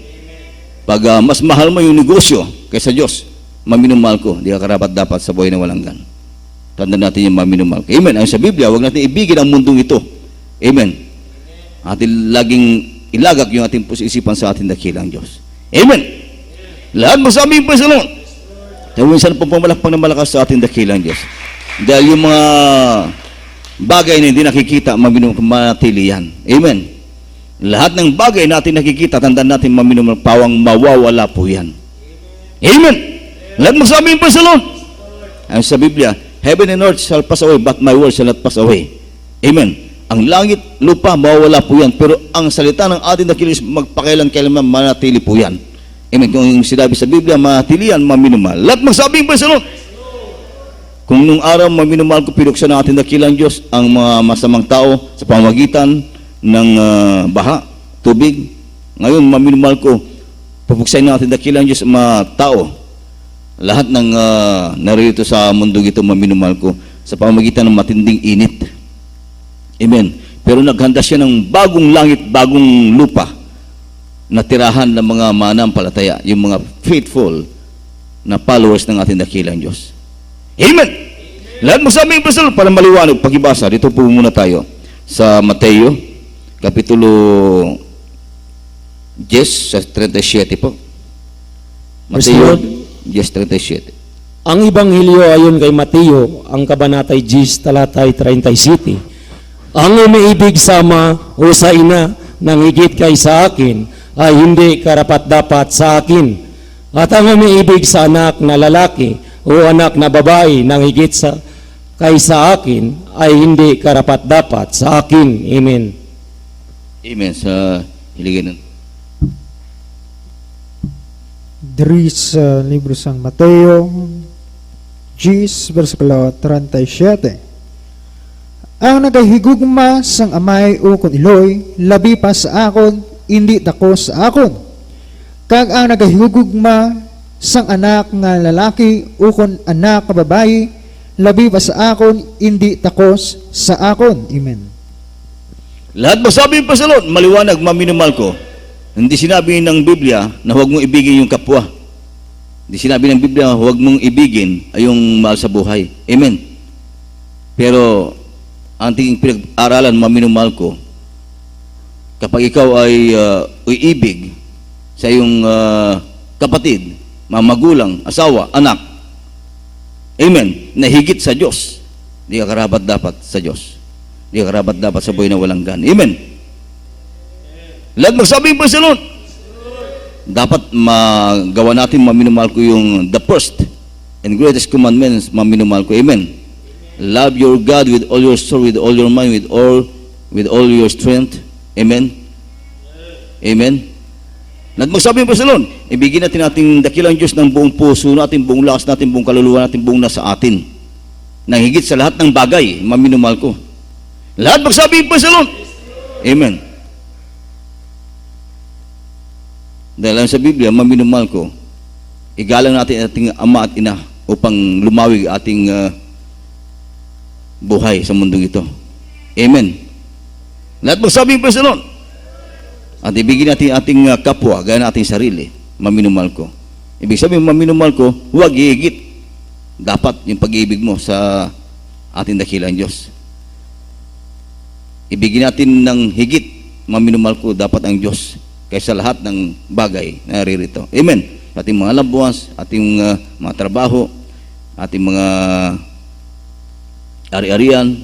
Speaker 1: Pag mas mahal mo yung negosyo kaysa Diyos, maminumahal ko, hindi ka karapat dapat sa buhay na walang gan. Tandaan natin yung maminumahal ko. Amen. Ayon sa Biblia, huwag natin ibigin ang mundong ito. Amen. Atin laging ilagak yung ating isipan sa ating dakilang Diyos. Amen. Lahat magsabing praise the Lord. Tayo minsan pong pumalakpak na malakas sa ating dakilang Diyos. Dahil yung mga bagay na hindi nakikita, manatili yan. Amen. Lahat ng bagay na natin nakikita, tandaan natin, pawang mawawala po yan. Amen. Lahat magsabing praise the Lord. Ayon sa Biblia, heaven and earth shall pass away, but my word shall not pass away. Amen. Ang langit, lupa, mawawala po yan. Pero ang salita ng ating dakilang Diyos, magpakailan-kailanman, manatili po yan. Amen. Kung yung sinabi sa Biblia, manatili yan, maminumahal. Lahat magsabing praise the Lord. Kung nung araw maminumahal ko, pinuksan ng ating dakilang Diyos ang mga masamang tao sa pamamagitan ng baha, tubig. Ngayon, maminumahal ko, pupuksain ng ating dakilang Diyos ang mga tao. Lahat ng narito sa mundo ito, maminumahal ko, sa pamamagitan ng matinding init. Amen. Pero naghanda siya ng bagong langit, bagong lupa na tirahan ng mga manampalataya, yung mga faithful na followers ng ating dakilang Diyos. Amen. Lahat magsabing praise the Lord para maliwanag pag-ibasa. Dito po muna tayo sa Mateo kapitulo 10 sa 37 po. Mateo 10:37.
Speaker 2: Ang Ebanghelyo ayon kay Mateo, ang kabanatay 10, talatay 37. Ang umiibig sama o sa ina ng higit kay sa akin ay hindi karapat-dapat sa akin. At ang umiibig sa anak na lalaki o anak na babae nang higit kaysa akin ay hindi karapat-dapat sa akin. Amen.
Speaker 1: Amen. Sa hiligin ng
Speaker 3: Diri sa libro sang Mateo 10 versikulo 37. Ang nagahigugma sang amay ukon iloy, labi pa sa akon, hindi tako sa akon. Kag ang nagahigugma sang anak nga lalaki ukon anak nga babayi, labi pa sa akon, hindi takos sa akon. Amen.
Speaker 1: lahat masabi yung pasalon, maliwanag, maminumahal ko. Hindi sinabi ng Biblia na huwag mong ibigin yung kapwa. Hindi sinabi ng Biblia na huwag mong ibigin ay yung mahal sa buhay. Amen. Pero ang tingin pinag-aralan, maminumahal ko, kapag ikaw ay uibig sa iyong kapatid, magulang, asawa, anak, amen, na higit sa Diyos, di ka karapat dapat sa Diyos. Di ka karapat dapat sa buhay na walang gan. Amen. Lahat magsabi yung pasalon. Dapat magawa natin, maminumahal ko yung the first and greatest commandments, maminumahal ko. Amen. Love your God with all your soul, with all your mind, with all your strength. Amen. Amen. Lahat magsabi yung pasalon. Ibigin natin ating dakilang Diyos ng buong puso natin, buong lakas natin, buong kaluluwa natin, buong nasa atin. Nang higit sa lahat ng bagay, maminumahal ko. Lahat magsabi yung pasalon. Amen. Dahil lang sa Biblia, maminumahal ko, igalang natin ating ama at ina upang lumawig ating buhay sa mundong ito. Amen. Lahat magsabi yung pasalon. At ibigin natin ating kapwa, gaya nating sarili, maminumahal ko. Ibig sabihin, maminumahal ko, huwag higit. Dapat yung pag-ibig mo sa ating dakilang Diyos. Ibigin natin ng higit, maminumahal ko, dapat ang Diyos kaysa lahat ng bagay na naririto. Amen. Ating mga labuas, ating mga trabaho, ating mga ari-arian,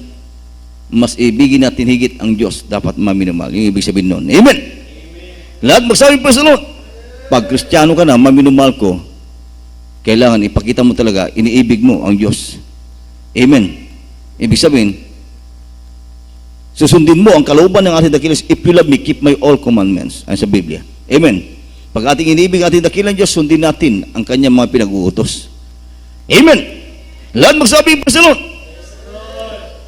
Speaker 1: mas ibigin natin higit ang Diyos, dapat maminumahal. Yung ibig sabihin nun. Amen. Lahat magsabi pa sa Lord. Pag Kristiyano ka na, maminumahal ko, kailangan ipakita mo talaga, iniibig mo ang Diyos. Amen. Ibig sabihin, susundin mo ang kalooban ng ating dakilang, if you love me, keep my all commandments. Ayon sa Biblia. Amen. Pag ating iniibig ating dakilang Diyos, sundin natin ang kanyang mga pinag-uutos. Amen. Lahat magsabi pa sa Lord.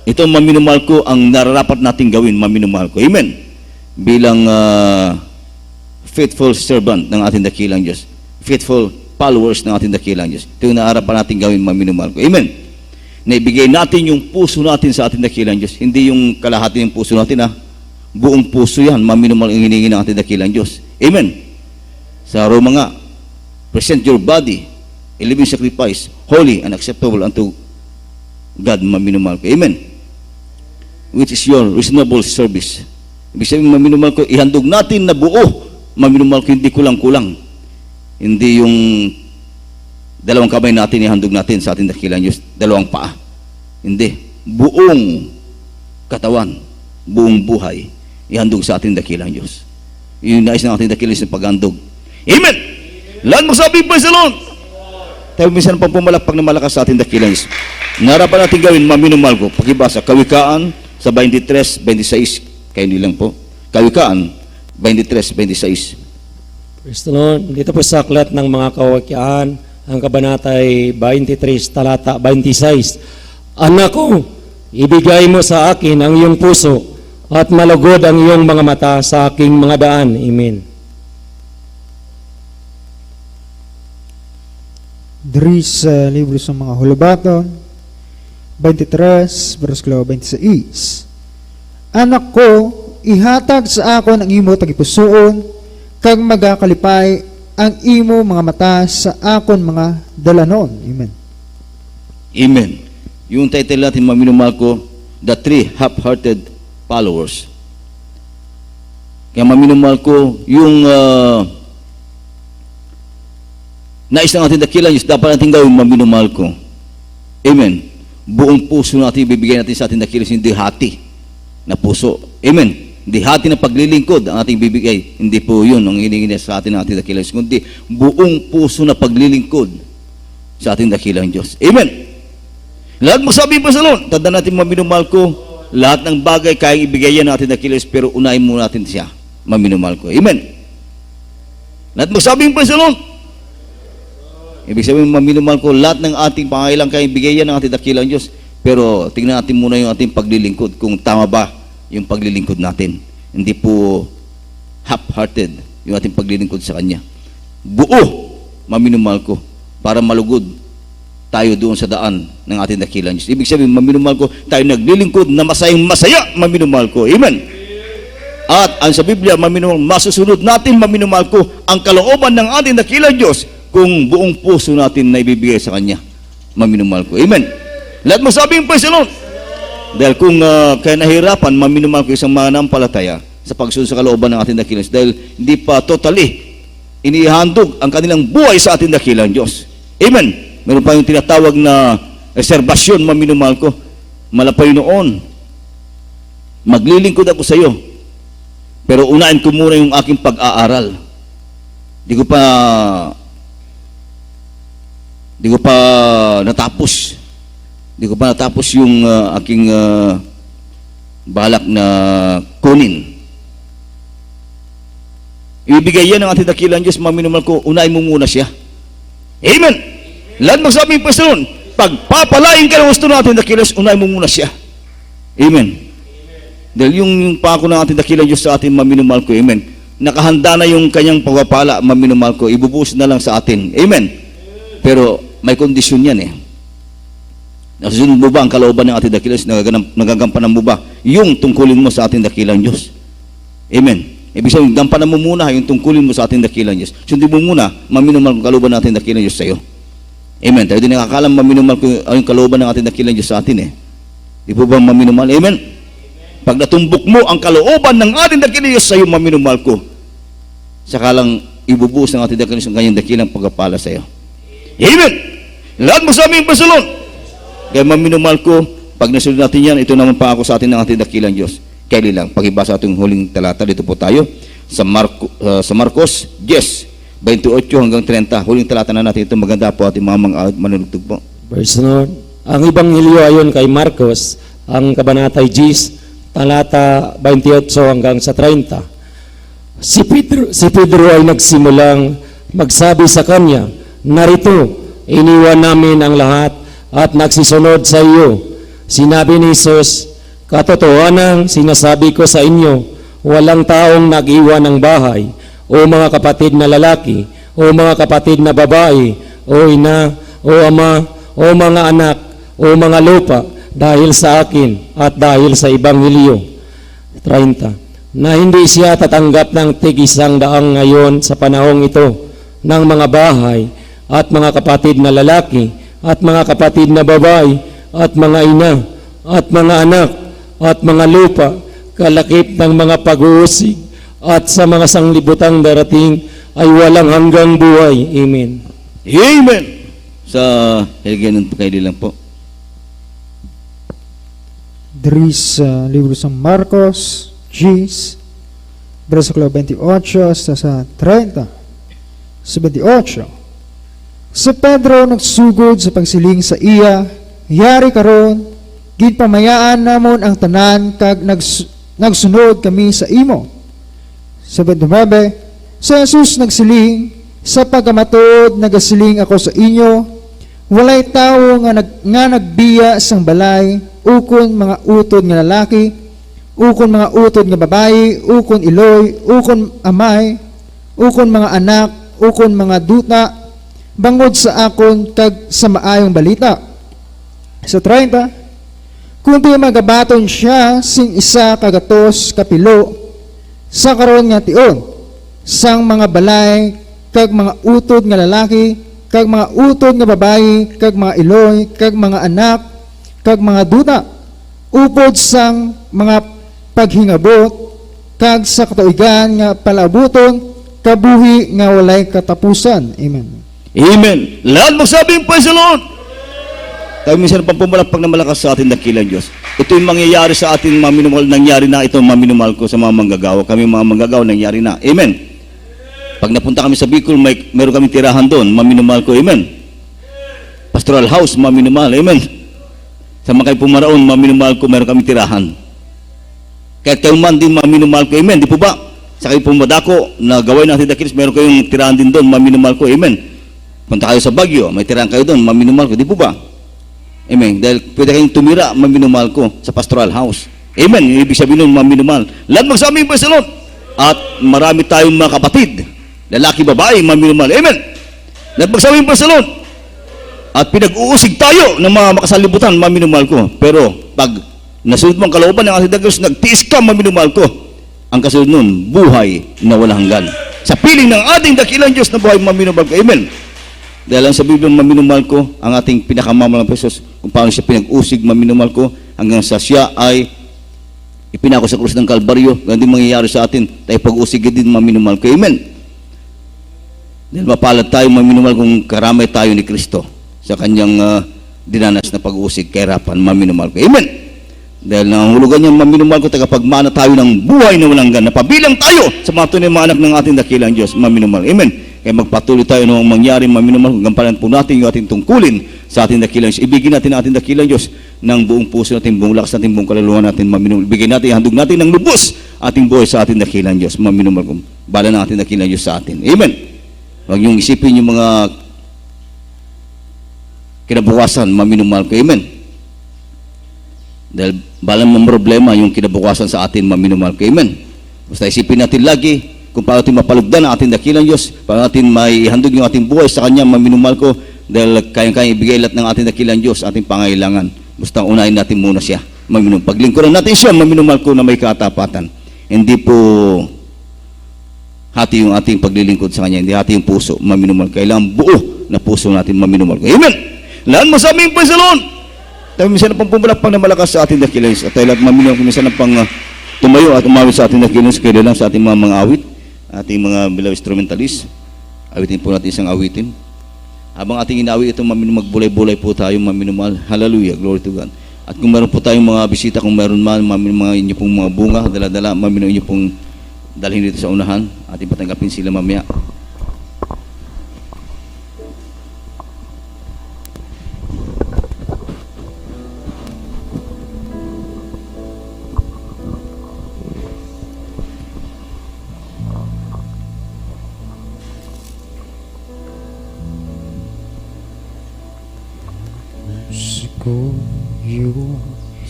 Speaker 1: Ito maminumahal ko ang nararapat nating gawin, maminumahal ko. Amen. Bilang faithful servant ng ating dakilang Diyos. Faithful followers ng ating dakilang Diyos. Ito yung naarapan nating gawin, maminumahal ko. Amen. Naibigay natin yung puso natin sa ating dakilang Diyos. Hindi yung kalahati ng puso natin, ha? Buong puso yan, maminumahal ang hiningi ng ating dakilang Diyos. Amen. Sa Roma nga, present your body, a living sacrifice, holy and acceptable unto God, maminumahal ko. Amen. Which is your reasonable service. Ibig sabihin, maminumahal ko, ihandog natin na buo, maminumahal ko, hindi kulang-kulang. Hindi yung dalawang kamay natin, ihandog natin sa ating dakilang Diyos, dalawang paa. Hindi. Buong katawan, buong buhay, ihandog sa ating dakilang Diyos. Yung nais ng ating dakilang Diyos na paghandog. Amen! Lahat magsabi pa sa Lord. Tayo minsan pang pumalakpak na malakas sa ating dakilang Diyos. Narapan natin gawin, maminumahal ko. Pakibasa, Kawikaan sa 23:26. Kayo nilang po. Kawikaan 23:26.
Speaker 2: Praise the Lord. Dito po sa aklat ng mga Kawikaan, ang kabanatay 23, talata 26. Anak ko, ibigay mo sa akin ang iyong puso at malugod ang iyong mga mata sa aking mga daan. Amen.
Speaker 3: Diri sa libro sa mga Hulubaton 23 versikulo 26. Anak ko, ihatag sa akon ang imo tagipusoon, kag magakalipay ang imo mga mata sa akon mga dalanon. Amen.
Speaker 1: Amen. Yung title natin, maminumahal ko, The Three Half-Hearted Followers. Kaya maminumahal ko, yung nais ng ating dakilang Diyos, dapat natin gawin, maminumahal ko. Amen. Buong puso natin, ibibigay natin sa ating dakilang Diyos, hindi hati na puso. Amen. Hindi hati ng paglilingkod ang ating bibigay. Hindi po yun ang hinihingi sa atin ng ating dakilang Diyos, kundi buong puso na paglilingkod sa ating dakilang Diyos. Amen. Lahat magsabi pa sa Lord, tanda natin mga minumahal ko, lahat ng bagay kaya ibigay yan ng ating dakilang Diyos, pero unahin muna natin siya, mga minumahal ko. Amen. Lahat magsabi pa sa Lord. Ibig sabihin mga minumahal ko, lahat ng ating pangailang kaya ibigay yan ng ating dakilang Diyos, pero tingnan natin muna yung ating paglilingkod, kung tama ba yung paglilingkod natin. Hindi po half-hearted yung ating paglilingkod sa Kanya. Buo, maminumahal ko, para malugod tayo doon sa daan ng ating dakilang Diyos. Ibig sabihin, maminumahal ko, tayo naglilingkod na masayang masaya, maminumahal ko. Amen. At ang sa Biblia, maminumahal, masusunod natin, maminumahal ko, ang kalooban ng ating dakilang Diyos kung buong puso natin na ibibigay sa Kanya. Maminumahal ko. Amen. Lahat mo sabing praise the Lord. Dahil kung kaya nahirapan, maminumahal ko isang mananampalataya sa pagsunod sa kalooban ng ating dakilang Diyos, dahil hindi pa totally inihandog ang kanilang buhay sa ating dakilang Diyos. Amen. Meron pa yung tinatawag na reservasyon, maminumahal ko. Malapay noon, maglilingkod ako sa iyo, pero unahin ko muna yung aking pag-aaral. Di ko pa natapos. Di ko pa natapos yung aking balak na kunin. Ibigay yan ng ating dakilang Diyos, maminumahal ko, unahin mo muna siya. Amen. Lahat magsabi pa sa nun, pagpapalain ka ng gusto ng ating dakilang Diyos, unahin mo muna siya. Amen. Dahil yung pako ng ating dakilang Diyos sa atin, maminumahal ko, amen. Nakahanda na yung kanyang pagpapala, maminumahal ko, ibubuhos na lang sa atin. Amen. Pero may kondisyon yan eh. Nasusunod mo ba ang kalooban ng ating dakilang Diyos? Nagagampanan mo ba yung tungkulin mo sa ating dakilang Diyos? Amen. Ibig sabihin, gampanan mo muna yung tungkulin mo sa ating dakilang Diyos. Sundin mo muna, maminumahal ang kalooban ng ating dakilang Diyos sa iyo. Amen. Tayo din nakakalam, maminumahal ko yung kalooban ng ating dakilang Diyos sa atin eh. Di po ba maminumahal? Amen. Pag natumbok mo ang kalooban ng ating dakilang Diyos sa iyo, maminumahal ko, saka lang ibubuhos ng ating dakilang Diyos ang kanyang dakilang pagpapala sa iyo. Amen. Lahat mo sa aming pasalon. Kaya maminumahal ko, pag nasunod natin yan, ito naman pa ako sa atin ng ating dakilang Diyos. Kaya lang, pag-ibasa ating huling talata, dito po tayo, sa Marcos 10, 28 hanggang 30. Huling talata na natin ito, maganda po ating mga manunugtog po.
Speaker 2: Verse Lord. Ang Ebanghelyo ayon kay Marcos, ang kabanatay 10, talata 28 hanggang sa 30. Si Pedro ay nagsimulang magsabi sa kanya, narito, iniwan namin ang lahat at nagsisunod sa iyo. Sinabi ni Jesus, katotohanan sinasabi ko sa inyo, walang taong nag-iwan ng bahay, o mga kapatid na lalaki, o mga kapatid na babae, o ina, o ama, o mga anak, o mga lupa, dahil sa akin at dahil sa Ebanghelyo. 30. Na hindi siya tatanggap ng tig-100 ngayon sa panahong ito ng mga bahay at mga kapatid na lalaki, at mga kapatid na babae, at mga ina, at mga anak, at mga lupa, kalakip ng mga pag-uusig, at sa mga sanglibutang darating ay walang hanggang buhay. Amen.
Speaker 1: Amen. Sa Helgenon po kayo lang po.
Speaker 3: Dari sa libro sa Marcos 10, versikulo 28 hasta sa 30. Sa 28. Sa Pedro nagsugod sa pagsiling sa iya, yari karon, ginpamayaan namon ang tanan kag nagsunod kami sa imo. Sa 29, sa Jesus nagsiling, sa pagamatod nagasiling ako sa inyo, walay tawo nga nagbiya sang balay, ukon mga utod nga lalaki, ukon mga utod nga babayi, ukon iloy, ukon amay, ukon mga anak, ukon mga duta, bangod sa akon kag sa maayong balita. Sa 30, kundi magabaton siya sing isa kagatos kapilo sa karon nga tion sang mga balay kag mga utod nga lalaki kag mga utod nga babayi kag mga iloy kag mga anak kag mga duta upod sang mga paghingabot kag sa katuigan nga palabuton kabuhi nga walay katapusan. Amen.
Speaker 1: Amen. Lahat magsabing praise the Lord. Tayo minsan pampumalapak na malakas sa ating dakilang Diyos. ito yung mangyayari sa atin, mga minumahal, nangyari na ito, mga minumahal ko, sa mga manggagawa. Kami mga manggagawa, nangyari na. Amen. Pag napunta kami sa Bicol, meron kami tirahan doon, mga minumahal ko. Amen. Pastoral house, mga minumahal. Amen. Sa mga kayo pumaraon, mga minumahal ko, meron kami tirahan. Kahit kayo man din, mga minumahal ko. Amen. Di po ba? Sa kayo pumadako, na gawin natin dakilis, meron kayong tirahan din doon, mga minumahal ko. Amen. Punta kayo sa Baguio, may tirahan kayo doon, mga minumahal ko. Di po ba? Amen. Dahil pwede kayong tumira, maminumahal ko, sa pastoral house. Amen. Yung ibig sabihin nun, maminumahal. Lahat magsabi yung Panginoon. At marami tayong mga kapatid, lalaki, babae, maminumahal. Amen. Lahat magsabi yung Panginoon. At pinag-uusig tayo ng mga makasalibutan, maminumahal ko. Pero pag nasunod mo ang kalooban ng ating Diyos, nagtiis ka, maminumahal ko. Ang kasunod nun, buhay na walang hanggan. Sa piling ng ating dakilang Diyos na buhay, maminumahal ko. Amen. Dahil lang sa Biblia, maminumahal ko ang ating pinakamamalang Pesos, kung paano siya pinag-usig, maminumahal ko, hanggang sa siya ay ipinako sa krus ng Kalbaryo. Ganun din mangyayari sa atin, tayo pag-usig din, maminumahal ko. Amen. Dahil mapalad tayo, maminumahal kung karamay tayo ni Kristo sa kanyang dinanas na pag-usig, kahirapan, maminumahal ko. Amen. Dahil nangangulugan niya, maminumahal ko, tagapagmana tayo ng buhay na walang hanggan, napabilang tayo sa mga tunay mga anak ng ating dakilang Diyos, maminumahal. Amen. Kaya magpatuloy tayo ng mangyari, maminumahal, gampanan po natin yung ating tungkulin sa ating dakilang Diyos. Ibigin natin ang ating dakilang Diyos ng buong puso natin, buong lakas natin, buong kaluluwa natin, maminumahal. Ibigin natin, handog natin ng lubos ating buhay sa ating dakilang Diyos, maminumahal. Bala ng ating dakilang Diyos sa atin. Amen. Huwag niyong isipin yung mga kinabukasan, maminumahal ko. Amen. Dahil balang mga problema yung kinabukasan sa atin, maminumahal ko. Amen. Basta isipin natin lagi kung paano natin mapalugdan ang ating dakilang Diyos, paano natin may handog yung ating buhay sa Kanya, maminumahal ko, dahil kayang-kayang ibigay lahat ng ating dakilang Diyos, ating pangailangan. Basta unahin natin muna siya, maminumahal. Paglingkuran natin siya, maminumahal ko na may katapatan. Hindi po hati yung ating paglilingkod sa Kanya, hindi hati yung puso, maminumahal. Kailangan buo na puso natin, maminumahal ko. Amen! Lahat masabing Panginoon! Tayo minsan na pang pumalakpang na malakas sa ating dakilang Diyos, at tayo lahat maminumahal ko minsan na pang tumayo at umawit sa ating dakilang Diyos, kaya lang sa ating mga awit, ating mga bilaw instrumentalist. Awitin po natin isang awitin. Habang ating inawit ito, magbulay-bulay po tayo, maminumahal. Hallelujah, glory to God. At kung meron po tayong mga bisita, kung meron man, mga inyo pong mga bunga, dala-dala, maminumahal inyo pong dalhin dito sa unahan. Ating patanggapin sila mamaya.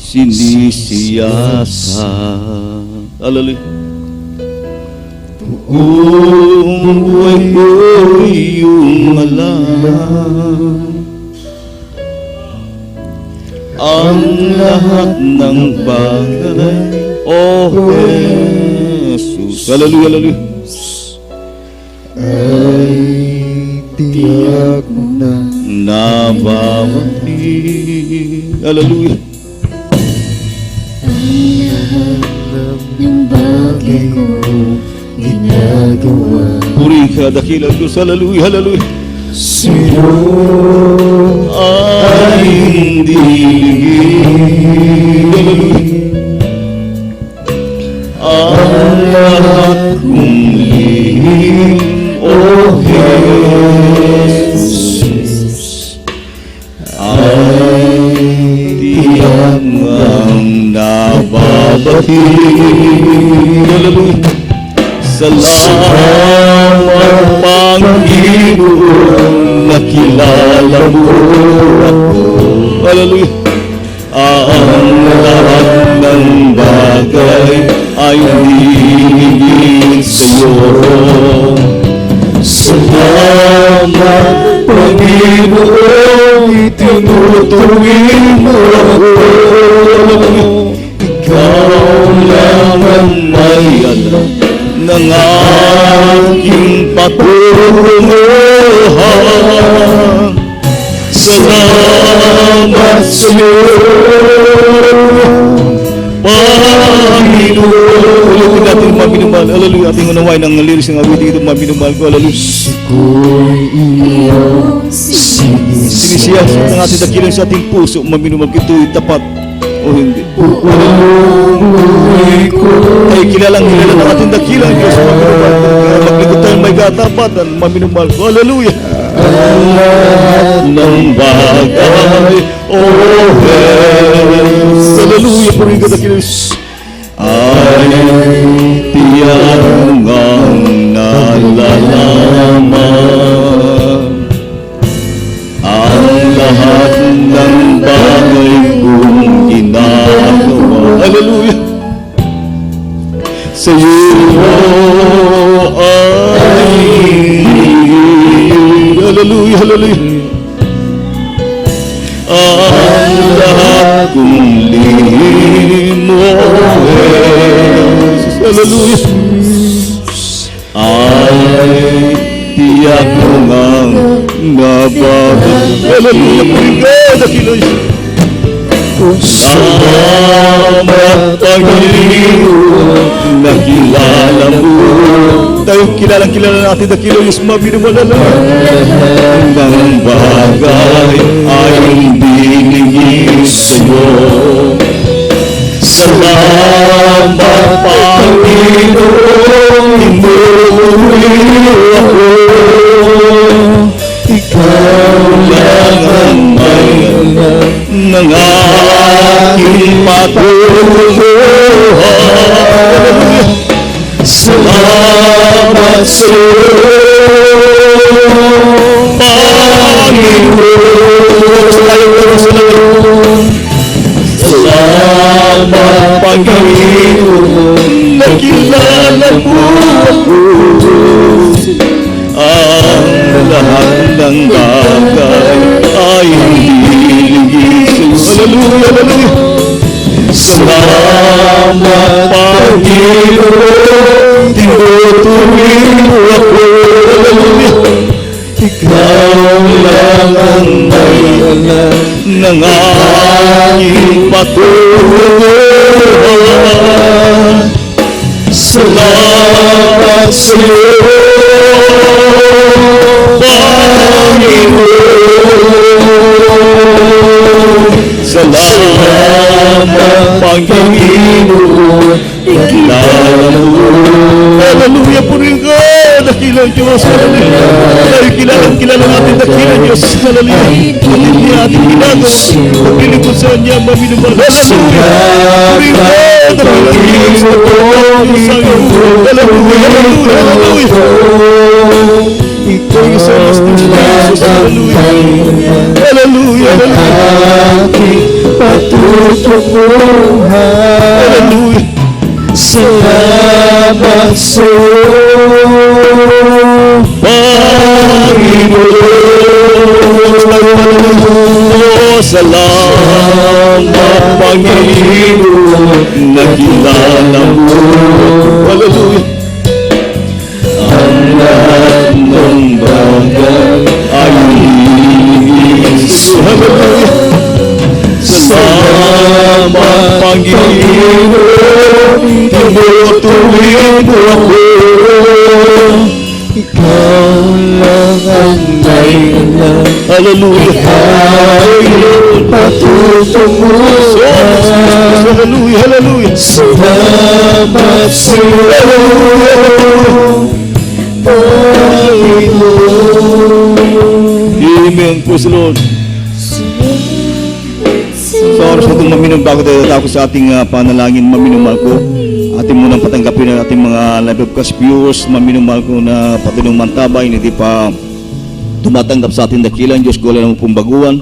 Speaker 1: Sinisiyasa. Hallelujah. Buong buhay ko iyong alam. Ang lahat ng bagay, oh Jesus. Hallelujah, hallelujah.
Speaker 3: Ay tiyak mo na
Speaker 1: nababati. Hallelujah.
Speaker 4: Ng bagay ko ginagawa.
Speaker 1: Puri ka, dakilang Diyos. Hallelujah, hallelujah.
Speaker 3: sino
Speaker 1: Ay hindi ligid. Hallelujah. Ang lahat kong lihim, O Jesus, ay tiyak ang nababati. Hallelujah. Salamat Panginoon, nakilala mo ako. Hallelujah. Ang lahat ng bagay ay hingin sa'yo. Salamat Panginoon, itinutuwin mo ako. Ikaw lang ang may alam ng aking patunguhan. Salamat sa'yo, Panginoon. Ulitin natin maminumahal. Hallelujah. Ating unawain ang lyrics ng awitin ito, maminumahal ko. Hallelujah.
Speaker 3: ko'y iyong sinisiyasa.
Speaker 1: Sinisiyas ng ating dakilang sa ating puso, maminumahal ko. Ito'y tapat. O O hindi?
Speaker 4: buhay ko.
Speaker 1: Ay kilalang kilala ng ating dakilang Diyos, mga minumahal ko. Kaya magligot tayo may katapatan, mga minumahal ko. Hallelujah! Ang lahat ng bagay, oh heavens. Hallelujah! Purihin ka dakilang Diyos. Ay tiyang ang nalalaman. Ang lahat ng bagay kong ginagawa. Hallelujah! Sa iyo ay hallelujah, hallelujah. Ang lahat kong lihim mo, Jesus, hallelujah. Ay tiyak mo ngang nabago. Hallelujah, purihin ka, dakilang salamat Panginoon, nakilala mo. Tayo kilalang-kilala natin dakilang Diyos, mabinumalala. Ang bagay ay binigay sa'yo. Salamat Panginoon, tinuli ako. Ikaw lang ang may ng aking patulungan. Salamat sa Panginoon. Salamat Panginoon, nakilala mo ako. Ang lahat ng bagay ay hiligin. Hallelujah, hallelujah. Salamat Panginoon, tinutuloy mo ako. Hallelujah. Ikaw lang ang may ng aking patulungan. Salamat sa iyo, Panginoon. Salamat Panginoon, ikilala mo. Hallelujah, purihin ka, dakilang Diyos. Hallelujah. Kilala natin dakilang Diyos. Hallelujah. Hindi ating ginagawa. Paglilingkod sa Kanya, maminumahal. Hallelujah. Purihin ka, dakilang Diyos. Hallelujah, hallelujah. Ikaw yung sa Diyos ng Jesus. Hallelujah. Hallelujah, hallelujah.
Speaker 4: Patutunguhan.
Speaker 1: Hallelujah.
Speaker 4: Salamat sa
Speaker 1: Panginoon. Salamat Panginoon, nakilala mo. Hallelujah. Ang lahat ng bagay ay hiligin. Hallelujah. Salamat Panginoon, tinutuloy mo ako.
Speaker 4: ikaw lang ang may alam.
Speaker 1: Hallelujah.
Speaker 4: Patutunguhan.
Speaker 1: Hallelujah, hallelujah.
Speaker 4: Salamat sa Panginoon.
Speaker 1: Amen. Praise the Lord. Sa oras na itong maminong bago tayo tapos sa ating panalangin, maminumahal ko, ating munang patanggapin ang ating mga live webcast viewers, maminumahal ko na pati nung mantabay, hindi pa tumatanggap sa ating dakilang Diyos, ko lang pong baguhan.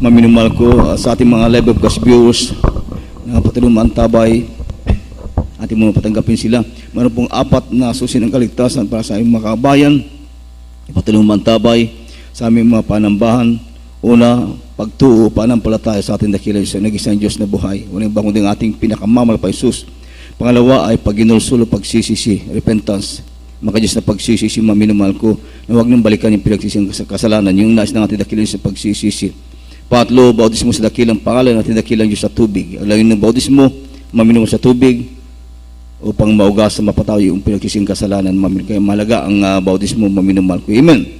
Speaker 1: Maminumahal ko sa ating mga live webcast viewers na pati nung mantabay, ating munang patanggapin sila. Meron pong 4 na susi ng kaligtasan para sa aming mga kabayan, pati nung mantabay, sa aming mga panambahan. Una, pagtuo, panampalataya sa ating dakilang Diyos, nag-isang Diyos na buhay. Walang bagong din ating pinakamamal pa Jesus. Pangalawa ay pag-inulsulo, pagsisisi, repentance. Mga Diyos na pagsisisi, maminumahal ko, na huwag nang balikan yung pinagsising kasalanan, yung nais ng ating dakilang Diyos sa pagsisisi. Pangatlo, bautismo sa dakilang pangalan ng ating dakilang Diyos sa tubig. Ang layo ng bautismo, maminumahal sa tubig, upang maugas sa mapataw yung pinagsising kasalanan. Kaya mahalaga ang bautismo, maminumahal ko. Amen.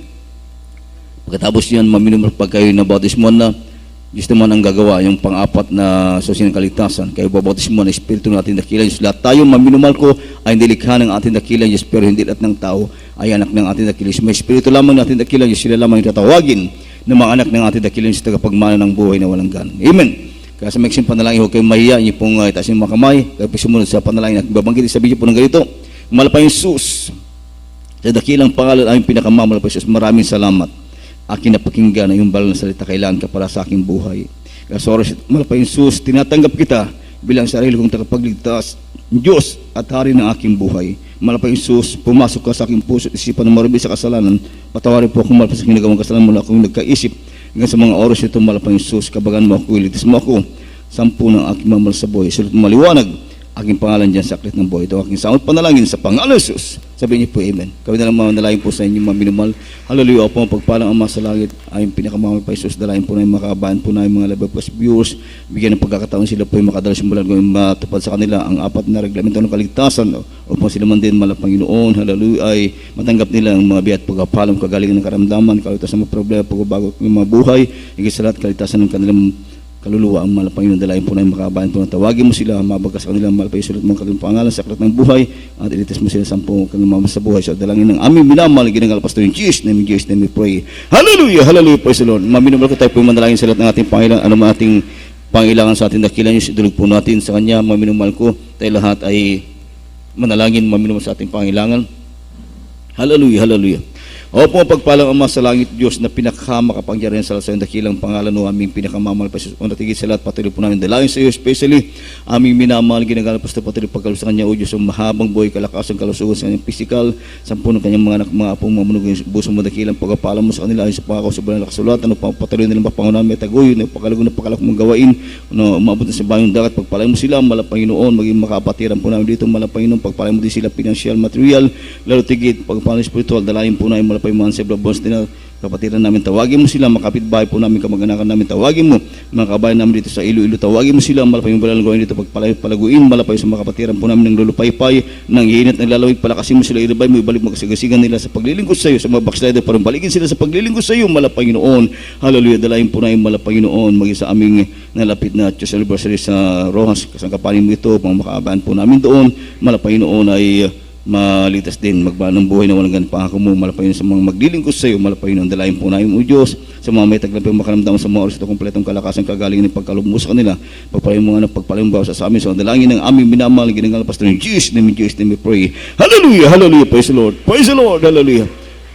Speaker 1: Pagkatapos yan, maminumahal pag kayo na bautismo na, Diyos naman ang gagawa, yung pang-apat na susi ng kaligtasan. Kaya babautismo ng Espiritu ng ating dakilang Diyos. Lahat tayo maminumahal ko ay nilikha ng ating dakilang Diyos, pero hindi lahat ng tao ay anak ng ating dakilang Diyos. May Espiritu lamang ng ating dakilang Diyos, sila lamang yung tatawagin ng mga anak ng ating dakilang Diyos, tagapagmana ng buhay na walang gan. Amen. Kaya sa maiksing panalangin, huwag kayong mahiya, niyo pong itaas yung mga kamay, kaya po sumunod sa panalangin at babanggit sa video po ng ganito. Malapay Sus, sa dakilang pangalan ay pinakamamalapay Sus, maraming salamat. Akin na pakinggan na yung banal na salita, kailangan ka para sa aking buhay. Kaya sa oras, malapay Sus, tinatanggap kita bilang sarili kong tagapagligtas, Diyos at Hari ng aking buhay. Malapay Sus, pumasok ka sa aking puso at isipan na marami sa kasalanan. Patawarin po akong malapay sa ginagawang kasalanan mula akong nagkaisip. Hanggang sa mga oras ito, malapay Sus, kabagan mo ako, iligtas mo ako, sampu ng aking mamal sa buhay. Sulit maliwanag aking pangalan dyan sa aklat ng buhay. Ito aking samot panalangin sa pangalan Jesus. Sabihin niyo po, Amen. Kami na lang manalangin po sa inyo, mga minumahal. Hallelujah po, pagpalang Ama sa langit, ay pinakamamal pa Jesus. Dalayan po na yung makakabahan po na yung mga live podcast viewers. Bigyan ng pagkakataon sila po yung makadalas yung bulan kung matupad sa kanila ang apat na reglamento ng kaligtasan. Upang sila man din malapanginoon, hallelujah, ay matanggap nila ang mga biyat pagkapalang kagalingan ng karamdaman, kaligtasan ng problema, pagbabago ng mga buhay, higit sa lahat, kaligtasan ng kanilang kaluluwa ang malapanginoon. Dalayan po na yung makabayan po na tawagin mo sila, mabagkas sa kanilang malapay, sulat mga kanilang pangalan sa aklat ng buhay at ilitis mo sila sampu kanilang mama sa buhay. So dalangin ng aming minamahal, ginangal pastor in Jesus name we pray. Hallelujah, hallelujah, praise the Lord. Maminumahal ko tayo po yung manalangin sa lahat ng ating Panginoon, ano man ating pangailangan sa ating dakilang Diyos, idulog po natin sa Kanya. Maminumahal ko tayo lahat ay manalangin, maminumahal sa ating pangailangan. Hallelujah, hallelujah. Opo, pagpalang Ama sa langit, Diyos na pinakamakapangyarihan sa iyong dakilang pangalan o aming pinakamamal pa o natigit sa lahat, patuloy po namin dalangin sa iyo, especially aming minamahal, ginagalang pa sa patuloy pagkalos sa Kanya, o Diyos, ang mahabang buhay, kalakasan, kalusugan sa kanyang physical, sampu ng kanyang mga anak, mga apong mamunog yung buso mo dakilang pagkapalang mo sa kanila, ayon sa pangako sa bulan na kasulatan, o patuloy nilang papangunahan, may tagoy, na pagkalago na pakalak mong gawain, na umabot na sa bayong dagat, pagpalain mo sila, malapanginoon, maging makapatiran po namin dito, malapanginoon, pagpalain mo din sila financial, material, lalo tigit, pagpalang spiritual, dalayin po namin malapay mga sa blabos nila, kapatiran namin, tawagin mo sila, makapitbahay po namin, kamag-anakan namin, tawagin mo, mga kabayan namin dito sa Iloilo, tawagin mo sila, malapay yung balang gawin dito, pagpalaguin, malapay sa mga kapatiran po namin ng lulupaypay, ng hihinat, ng lalawig, palakasin mo sila, irabay mo, ibalik mo kasagasigan nila sa paglilingkod sa iyo, sa mga backslider, parang balikin sila sa paglilingkod sa iyo, malapay noon, hallelujah, dalayin po namin malapay noon, maging sa aming nalapit na Church Anniversary sa Rojas, kasangkapanin mo ito, pang makaabayan po namin doon, malapay noon ay malitas din, magbanang buhay na walang ganang pangako mo, malapayon sa mga maglilingkod sa iyo, malapayon ang dalayan po namin o Diyos, sa mga may taglapay makaramdaman sa mga oras ito, kompletong kalakasan, kagalingan ng pagkaloob mo sa kanila, pagpalayon mo nga ng pagpalayon bawa sa amin, so ang dalangin ng aming minamahal, ginangal pastor in Jesus name we pray. Hallelujah, hallelujah, praise the Lord, hallelujah.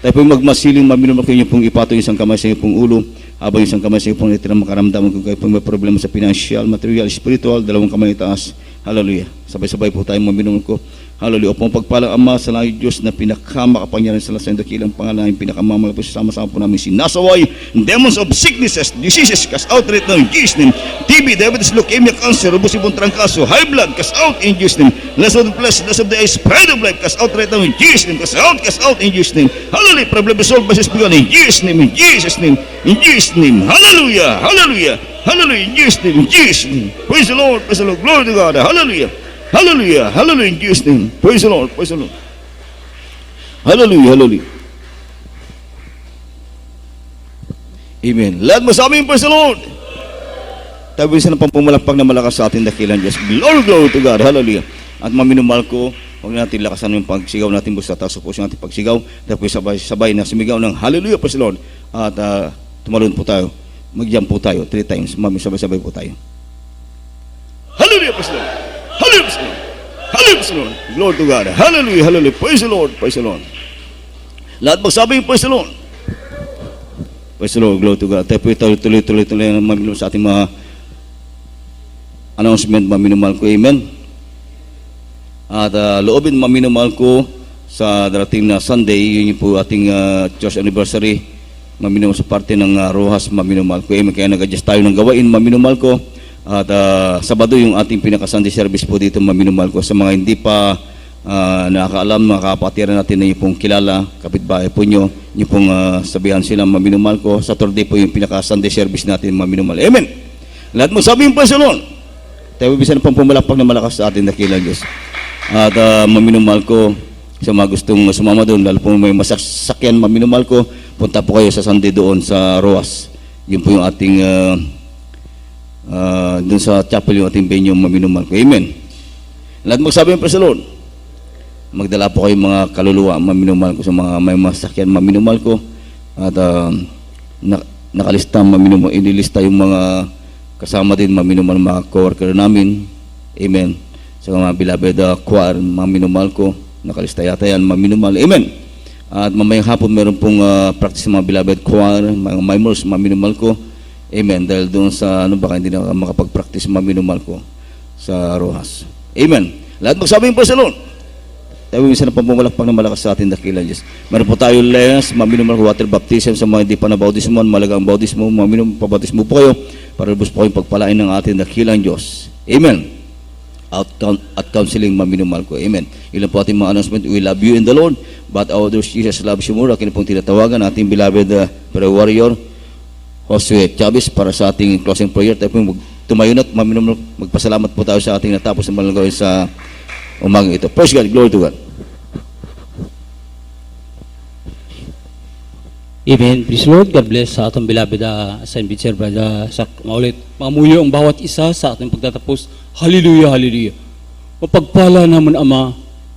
Speaker 1: Tayo pong magmasiling, maminumang kayo pong ipatoy isang kamay sa iyo pong ulo, habang isang kamay sa iyo pong itirang makaramdaman kung kayo pong may problema sa financial, material, spiritual, dalawang kamay itaas. Hallelujah. Sabay-sabay po tayo maminumang ko. Hallelujah. Upang pagpalang Ama sa langit, Diyos na pinakamakapangyarihan sa lahat sa dakilang pangalan, pinakamalapay po, sama-sama po namin sinasaway demons of sicknesses, diseases, cast out right now in Jesus' name. TB, diabetes, leukemia, cancer, ubos-ibong trangkaso, high blood, cast out in Jesus' name. Less of the flesh, less of the eyes, pride of life, cast out right now in Jesus' name. Cast out in Jesus' name. Hallelujah. Problem resolved by His begun in Jesus' name, in Jesus' name, in Jesus' name. Hallelujah. Hallelujah. Hallelujah. In Jesus' name, in Jesus' name. Praise the Lord. Praise the Lord. Glory to God. Hallelujah. Hallelujah, hallelujah in Jesus' name. Praise the Lord, praise the Lord. Hallelujah, hallelujah. Amen. Lahat mo sa amin, praise the Lord. Tayo bilisan ng pampumalakpak na malakas sa ating dakilang Diyos. Glory, glory to God, hallelujah. At maminumahal ko, huwag natin lakasan yung pagsigaw natin, basta taas po siya natin pagsigaw. Tapos sabay na sumigaw ng hallelujah, praise the Lord. At tumalon po tayo. Mag-jump po tayo 3 times. Sabay-sabay po tayo. Hallelujah, praise the Lord. Hallelujah, hallelujah, Lord. Glory to God. Hallelujah, hallelujah. Praise the Lord, praise the Lord. Lahat magsabi, praise the Lord. Praise the Lord, glory to God. Tayo po tuloy-tuloy na maminum sa ating mga announcement, maminumahal ko. Amen. At loobin maminumahal ko sa darating na Sunday, yun po ating church anniversary, maminumahal sa parte ng Rojas, maminumahal ko. Amen. Kaya nag-adjust tayo ng gawain, maminumahal ko. At Sabado yung ating pinaka-Sunday service po dito, maminumahal ko. Sa mga hindi pa nakakaalam, mga kapatiran natin na yung pong kilala, kapitbahay po nyo, yung pong sabihan sila, maminumahal ko. Saturday po yung pinaka-Sunday service natin, maminumahal. Amen! Lahat mo sabihin po sa Lord. Tayo bisan pang pumalakpak na malakas sa atin dakilang Diyos. At maminumahal ko sa mga gustong sumama doon, lalo po may masakyan, maminumahal ko, punta po kayo sa Sunday doon sa Roas. Yun po yung ating dun sa chapel yung ating venue maminumal ko. Amen. Lahat magsabi ng praise the Lord. Magdala po kayo mga kaluluwa maminumal ko sa mga may masakyan maminumal ko at nakalista maminumal, inilista yung mga kasama din maminumal mga coworker namin. Amen. Sa mga beloved choir maminumal ko, nakalista yata yan maminumal. Amen. At mamayang hapon meron pong practice mga beloved choir, mga mimers maminumal ko. Amen. Dahil doon sa baka hindi na makapag-practice maminumal ko sa Rojas. Amen. Lahat magsabi yung praise the Lord. Tayo minsan na pampumalakpak ng malakas sa ating dakilan, Diyos. Meron po tayo lens, maminumal water baptism sa mga hindi pa na bautismo, malagang bautismo, pabautismo po kayo para lubos po kayong pagpalain ng ating dakilan, Diyos. Amen. At counseling maminumal ko. Amen. Ilan po ating mga announcement. We love you in the Lord, but our Lord Jesus loves you more. Akin pong tinatawagan ating beloved prayer warrior, Josue Chavez, para sa ating closing prayer. Tayo po tumayo na at maminumal, magpasalamat po tayo sa ating natapos na malagawin sa umagang ito. Praise God, glory to God.
Speaker 5: Amen. Praise Lord. God bless sa atong beloved Saint Vincent Brother sa maulit. Mamuyo ang bawat isa sa ating pagtatapos. Hallelujah, hallelujah. Mapagpala naman Ama,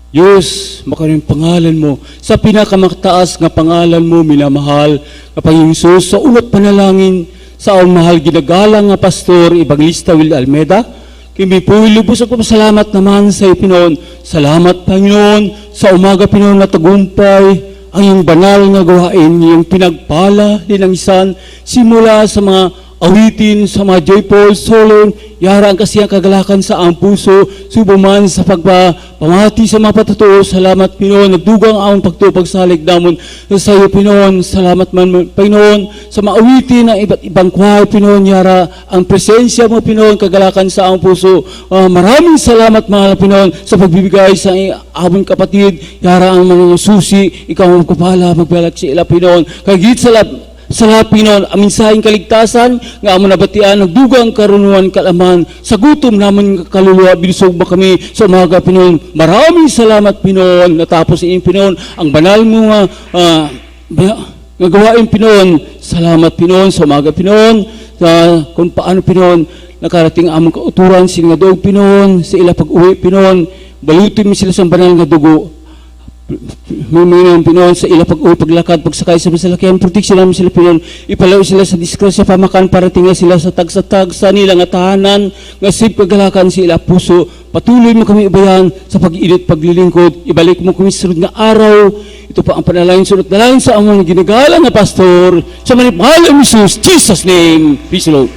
Speaker 5: Diyos, makaring pangalan mo, sa pinakamataas nga pangalan mo, minamahal, nga Panginoong Hesus, sa unat panalangin, sa ang mahal ginagalang nga Pastor Evangelista Will Almeida, kimi po lubos ako pasalamat naman sa Pinoon. Salamat Panginoon, sa umaga Pinoon na tagumpay, ang iyong banal nga gawain, iyong pinagpala, linangisan, simula sa mga awitin, sa mga joyful, solemn, yara ang kasiyang kagalakan sa ang puso, subuman sa pagpamati sa mga patotoo. Salamat Pinoon, nagdugang ang pagtupagsalig damon sa iyo Pinoon. Salamat man Pinoon sa mga awitin ng iba't ibang kway Pinoon, yara ang presensya mo Pinoon, kagalakan sa ang puso. Maraming salamat mahal Pinoon sa pagbibigay sa aming kapatid, yara ang mga susi, ikaw ang kapala, magbalag sa ila Pinoon. Kagit sa lahat Pinoon, amin sa aking kaligtasan, nga amo nabatian, nagdugang karunuan kalaman, sa gutom naman kaluluwa, binisog ba kami sa umaga Pinoon. Maraming salamat Pinoon, natapos inyong Pinoon, ang banal mo nga gawain Pinoon. Salamat Pinoon sa umaga Pinoon, kung paano Pinoon, nakarating among kauturan, sila nga doog Pinoon, sa ila pag-uwi Pinoon, balutin mo sila sa banal nga dugo. Muminang Pinoon sa ila pag-uwi, paglakad, pagsakay sa masalakyan, proteksyon namin sila Pinoon, ipalaw sila sa diskrasya pamakan, para tingnan sila sa tag-sa nila nga tahanan, nga sip kagalakan sila puso. Patuloy mo kami ibayan sa pag-iinit, paglilingkod, ibalik mo kami sa sunod nga araw. Ito pa ang panalangin, sunod na lang sa among ginagalang na Pastor, sa manipahal ng Jesus name. Peace Lord.